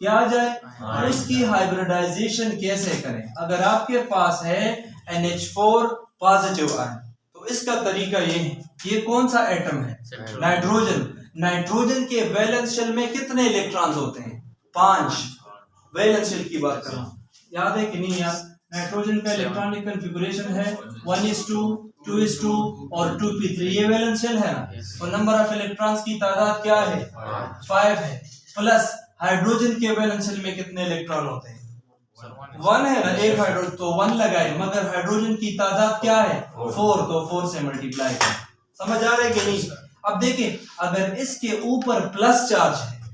क्या आ जाए उसकी हाइब्रिडाइजेशन कैसे करें। अगर आपके पास है NH4 पॉजिटिव आयन तो इसका तरीका ये है, ये कौन सा एटम है नाइट्रोजन। नाइट्रोजन के वैलेंस शेल में कितने इलेक्ट्रॉन्स होते हैं 5। वैलेंस शेल की बात कर रहा हूं, याद है कि नहीं यार। नाइट्रोजन का इलेक्ट्रॉनिक कॉन्फ़िगरेशन है 1:2 2:2 और 2p3, ये वैलेंस शेल है ना। और नंबर ऑफ इलेक्ट्रॉन्स की तादाद क्या है 5 है। प्लस हाइड्रोजन के वैलेंस शेल में कितने इलेक्ट्रॉन होते हैं 1 है ना, एक हाइड्रोजन तो 1 लगाए, मगर हाइड्रोजन की तादाद क्या है 4, तो 4 से मल्टीप्लाई करें। समझ आ रहा है कि नहीं। अब देखिए अगर इसके ऊपर प्लस चार्ज है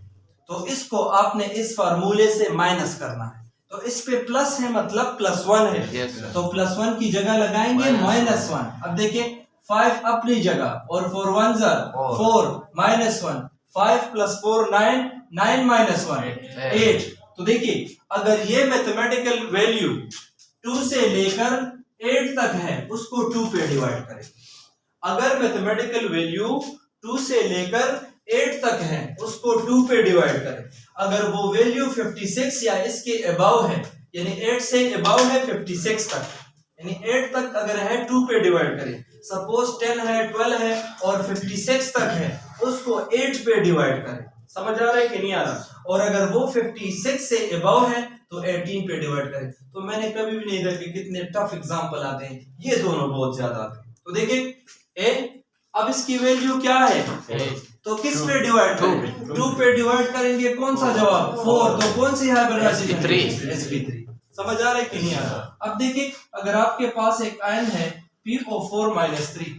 तो इसको आपने इस फार्मूले से माइनस करना है, तो इस पे प्लस है मतलब +1 है तो +1 की जगह लगाएंगे -1। अब देखिए 5 अपनी जगह और 4 1s are 4 -1, 5 + 4 9, 9 - 1 8। तो देखिए अगर ये मैथमेटिकल वैल्यू 2 से लेकर 8 तक है उसको 2 पे डिवाइड करें। अगर मैथमेटिकल वैल्यू 2 से लेकर 8 तक है उसको 2 पे डिवाइड करें। अगर वो वैल्यू 56 या इसके अबव है यानी 8 से अबव है 56 तक, यानी 8 तक अगर है 2 पे डिवाइड करें। सपोज 10 है 12 है और 56 तक है उसको 8 पे डिवाइड करें। समझ आ रहा है कि नहीं आ रहा। और अगर वो 56 से अबव है तो 18 पे डिवाइड करें। तो मैंने कभी भी नहीं देखा कितने टफ एग्जांपल आते हैं, ये दोनों बहुत ज्यादा आते हैं। तो देखिए ए अब इसकी वैल्यू क्या है तो किस पे डिवाइड करें 2 पे डिवाइड करेंगे, कौन सा जवाब 4, तो कौन सी हाइब्रिडाइजेशन sp3। समझ आ रहा है कि नहीं आ रहा। अब देखिए अगर आपके पास एक आयन है PO4 -3,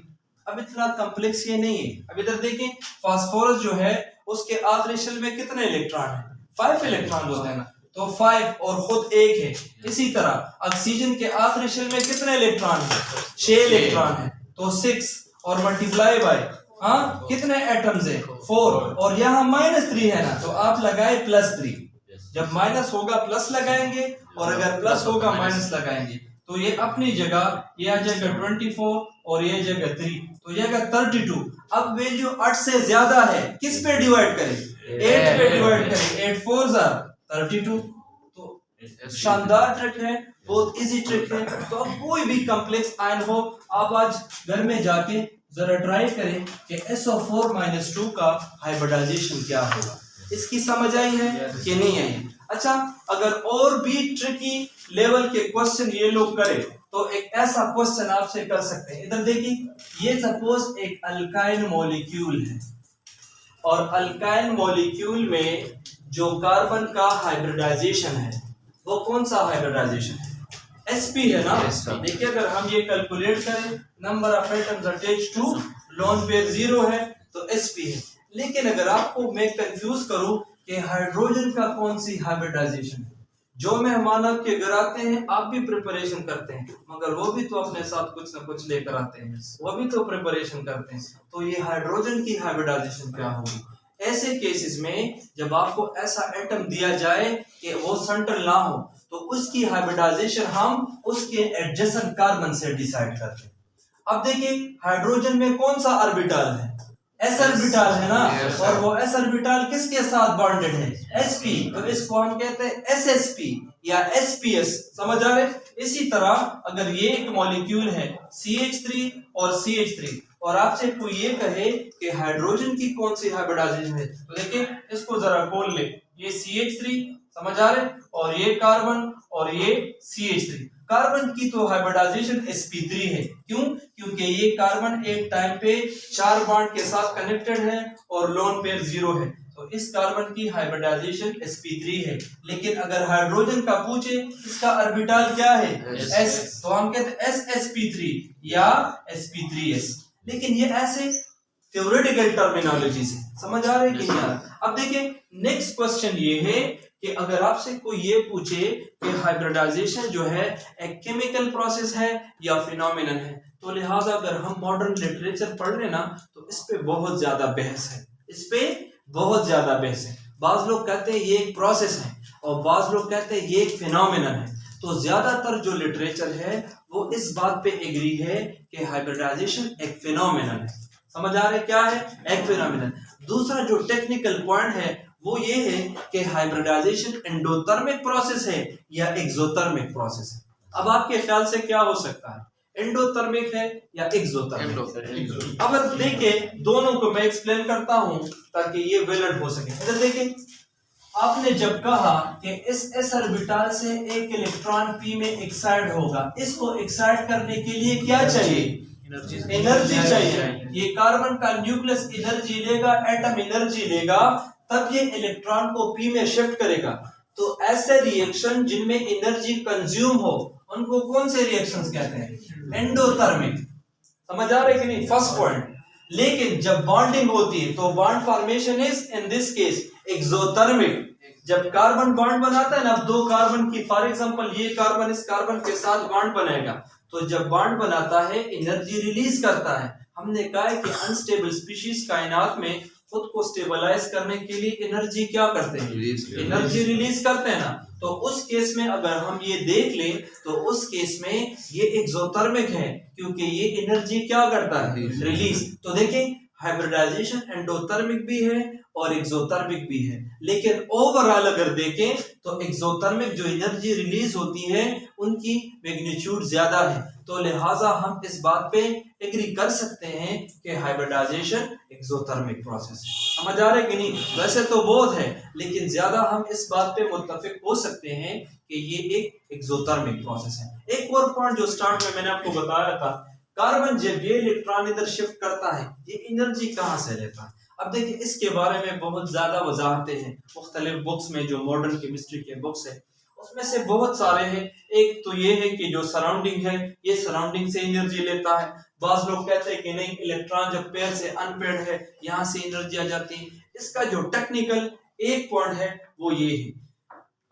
अब इतना कॉम्प्लेक्स ये नहीं है। अब इधर देखें फास्फोरस जो है उसके आखिरी शेल में कितने इलेक्ट्रॉन है 5 इलेक्ट्रॉन होते हैं ना, तो 5 और खुद 1 है। इसी तरह ऑक्सीजन के आखिरी शेल में कितने इलेक्ट्रॉन है 6 इलेक्ट्रॉन है तो 6 और मल्टीप्लाई बाय कितने एटम्स है 4 और यहाँ -3 है ना, तो आप लगाए +3। जब माइनस होगा प्लस लगाएंगे और अगर प्लस होगा माइनस लगाएंगे, तो ये अपनी जगह ये आ जाएगा 24 और ये जगह 3, तो ये आएगा 32। अब वैल्यू 8 से ज्यादा है किस पे डिवाइड करें 8 पे डिवाइड करें, 8 4s are 32। तो शानदार ट्रिक है, बहुत इजी ट्रिक है। तो अब कोई भी कॉम्प्लेक्स आयन हो आप आज घर में जाके जरा ट्राई करें कि SO4 - 2 का हाइब्रिडाइजेशन क्या होगा। इसकी समझ आई है कि नहीं आई। अच्छा अगर और भी ट्रिकी लेवल के क्वेश्चन ये लोग करें तो एक ऐसा क्वेश्चन आपसे कर सकते हैं। इधर देखिए ये सपोज एक अल्काइल मॉलिक्यूल है और अल्काइल मॉलिक्यूल में जो कार्बन का हाइब्रिडाइजेशन है वो कौन सा हाइब्रिडाइजेशन है sp है ना। देखिए अगर हम ये कैलकुलेट करें number of atoms attached to lone pair 0 है तो sp है। लेकिन अगर आपको मैं कंफ्यूज करूं कि हाइड्रोजन का कौन सी हाइब्रिडाइजेशन है, जो मेहमानों के घर आते हैं आप भी प्रिपरेशन करते हैं मगर वो भी तो अपने साथ कुछ ना कुछ लेकर आते हैं, वो भी तो प्रिपरेशन करते हैं, तो ये हाइड्रोजन की हाइब्रिडाइजेशन क्या होगी। ऐसे केसेस में जब आपको ऐसा एटम दिया जाए कि वो सेंट्रल ना हो तो उसकी हाइब्रिडाइजेशन हम उसके एडजेसेंट कार्बन से डिसाइड करते हैं। अब देखिए हाइड्रोजन में कौन सा ऑर्बिटल है s ऑर्बिटल है ना, और वो s ऑर्बिटल किसके साथ बॉन्डेड है sp, तो इसको हम कहते हैं ssp या sps। समझ आ रहे। इसी तरह अगर ये एक मॉलिक्यूल है CH3 और CH3 और आपसे कोई ये कहे कि हाइड्रोजन की कौन सी हाइब्रिडाइजेशन है, तो देखिए इसको जरा खोल ले, ये CH3 समझ आ रहे, और ये कार्बन और ये CH3। कार्बन की तो हाइब्रिडाइजेशन sp3 है, क्यों? क्योंकि ये कार्बन एक टाइम पे 4 बॉन्ड के साथ कनेक्टेड है और लोन पेयर 0 है, तो इस कार्बन की हाइब्रिडाइजेशन sp3 है। लेकिन अगर हाइड्रोजन का पूछे इसका ऑर्बिटल क्या है, s, तो हम कहते हैं ssp3 या sp3s। लेकिन ये ऐसे थ्योरेटिकल टर्मिनोलॉजी से समझ आ रहे कि नहीं आ रहा। अब देखिए नेक्स्ट क्वेश्चन ये है कि अगर आपसे कोई ये पूछे कि हाइब्रिडाइजेशन जो है एक केमिकल प्रोसेस है या फिनोमेनन है, तो लिहाजा अगर हम मॉडर्न लिटरेचर पढ़ रहे ना तो इस पे बहुत ज्यादा बहस है, इस पे बहुत ज्यादा बहस है। बाज लोग कहते हैं ये एक प्रोसेस है और बाज लोग कहते हैं ये एक फिनोमेनन है। तो ज्यादातर जो लिटरेचर है वो इस बात पे एग्री है कि हाइब्रिडाइजेशन एक फिनोमेनन है। समझ आ रहे क्या है, एक फिनोमेनन। दूसरा जो टेक्निकल पॉइंट है वो ये है कि हाइब्रिडाइजेशन एंडोथर्मिक प्रोसेस है या एक्सोथर्मिक प्रोसेस है। अब आपके ख्याल से क्या हो सकता है, एंडोथर्मिक है या एक्सोथर्मिक? अब देखिए दोनों को मैं एक्सप्लेन करता हूं ताकि ये वैलिड हो सके। इधर देखिए, आपने जब कहा कि इस s ऑर्बिटल से एक इलेक्ट्रॉन p में एक्साइट होगा, इसको एक्साइट करने के लिए क्या चाहिए, एनर्जी चाहिए। ये कार्बन का न्यूक्लियस एनर्जी लेगा, एटम एनर्जी लेगा, तब ये इलेक्ट्रॉन को p में शिफ्ट करेगा। तो ऐसे रिएक्शन जिनमें एनर्जी कंज्यूम हो उनको कौन से रिएक्शंस कहते हैं, एंडोथर्मिक। समझ आ रहे कि नहीं, फर्स्ट पॉइंट। लेकिन जब बॉन्डिंग होती है तो bond formation is in this case exothermic. जब कार्बन बॉन्ड बनाता है ना, अब 2 कार्बन की फॉर एग्जांपल ये कार्बन इस कार्बन के साथ बॉन्ड बनाएगा, तो जब बॉन्ड बनाता है एनर्जी रिलीज करता है। हमने कहा है कि अनस्टेबल स्पीशीज कायनात में खुद को स्टेबलाइज करने के लिए एनर्जी क्या करते हैं, एनर्जी रिलीज करते हैं ना। तो उस केस में अगर हम ये देख लें तो उस केस में ये एक्सोथर्मिक है, क्योंकि ये एनर्जी क्या करता है, रिलीज। तो देखिए हाइब्रिडाइजेशन एंडोथर्मिक भी है और एक्सोथर्मिक भी है, लेकिन ओवरऑल अगर देखें तो एक्सोथर्मिक जो एनर्जी रिलीज होती है उनकी मैग्नीट्यूड ज्यादा है। तो लिहाजा हम इस बात पे एग्री कर सकते हैं कि हाइब्रिडाइजेशन एक्सोथर्मिक प्रोसेस है। समझ आ रहे कि नहीं? वैसे तो बहुत है, लेकिन ज्यादा हम इस बात पे मुत्तफिक हो सकते हैं कि ये एक एक्सोथर्मिक प्रोसेस है। एक और पॉइंट जो स्टार्ट में मैंने आपको बताया था, कार्बन जब ये इलेक्ट्रॉन इधर शिफ्ट करता है ये एनर्जी कहाँ से लेता है। अब देखिए इसके बारे में बहुत ज्यादा वजाहतें हैं मुख्तलिफ बुक्स में, जो मॉडर्न केमिस्ट्री के बुक्स है उसमें से बहुत सारे हैं। एक तो ये है कि जो सराउंडिंग है ये सराउंडिंग से एनर्जी लेता है। बाज लोग कहते हैं कि नहीं, इलेक्ट्रॉन जब पेयर से अनपेयर्ड है यहाँ से एनर्जी आ जाती है। इसका जो टेक्निकल एक पॉइंट है वो ये है,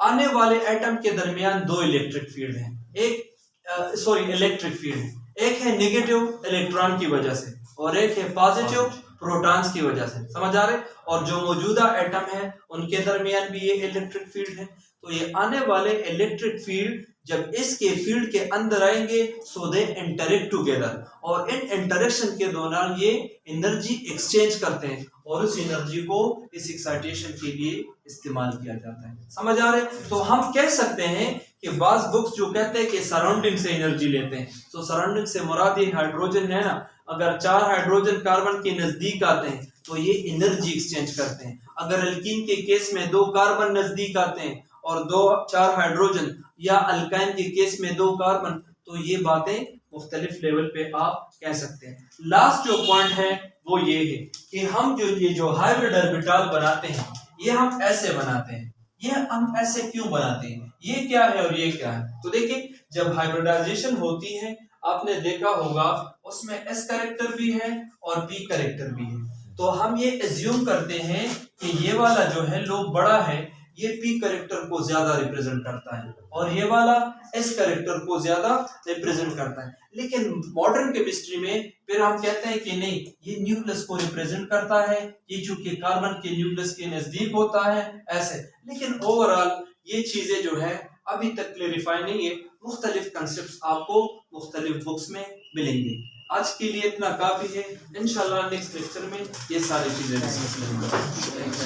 आने वाले एटम के दरमियान 2 इलेक्ट्रिक फील्ड है, इलेक्ट्रिक फील्ड है। एक है नेगेटिव इलेक्ट्रॉन की वजह से और एक है पॉजिटिव प्रोटॉन्स की वजह से। समझ आ रहे? और जो मौजूदा एटम है उनके दरमियान भी ये इलेक्ट्रिक फील्ड है। तो ये आने वाले इलेक्ट्रिक फील्ड जब इसके फील्ड के अंदर आएंगे सो दे इंटरेक्ट टुगेदर, और इन इंटरेक्शन के दौरान ये एनर्जी एक्सचेंज करते हैं और उस एनर्जी को इस एक्साइटेशन के लिए इस्तेमाल किया जाता है। समझ आ रहे? तो हम कह सकते हैं कि बाज बुक्स जो कहते हैं कि सराउंडिंग से एनर्जी लेते हैं, तो सराउंडिंग से मुराद ये हाइड्रोजन है ना, अगर 4 हाइड्रोजन कार्बन के नजदीक आते हैं तो ये एनर्जी एक्सचेंज करते हैं। अगर अल्कीन के केस में 2 कार्बन नजदीक आते हैं और 4 हाइड्रोजन, या अल्काइन के केस में 2 कार्बन, तो ये बातें मुख्तलिफ लेवल पे आप कह सकते हैं। लास्ट जो पॉइंट है वो ये है कि हम जो हाइब्रिड ऑर्बिटल बनाते हैं ये हम ऐसे बनाते हैं। ये हम ऐसे क्यों बनाते हैं, ये क्या है और ये क्या है? तो देखिए जब हाइब्रिडाइजेशन होती है आपने देखा होगा उसमें S कैरेक्टर भी है और P कैरेक्टर भी है। तो हम ये एज्यूम करते हैं कि ये वाला जो है लोग बड़ा है, ये P कैरेक्टर को ज्यादा रिप्रेजेंट करता है और ये वाला S कैरेक्टर को ज्यादा रिप्रेजेंट करता है। लेकिन मॉडर्न केमिस्ट्री में फिर हम कहते हैं कि नहीं, ये न्यूक्लियस को रिप्रेजेंट करता है, ये चूंकि कार्बन के न्यूक्लियस के नजदीक होता है ऐसे। लेकिन ओवरऑल ये चीजें जो है अभी तक क्लेरिफाई नहीं है, मुख्तलिफ कंसेप्ट आपको मुख्तलिफ बुक्स में मिलेंगे। आज के लिए इतना काफी है, इंशाल्लाह नेक्स्ट लेक्चर में ये सारी चीजें डिस्कस करेंगे।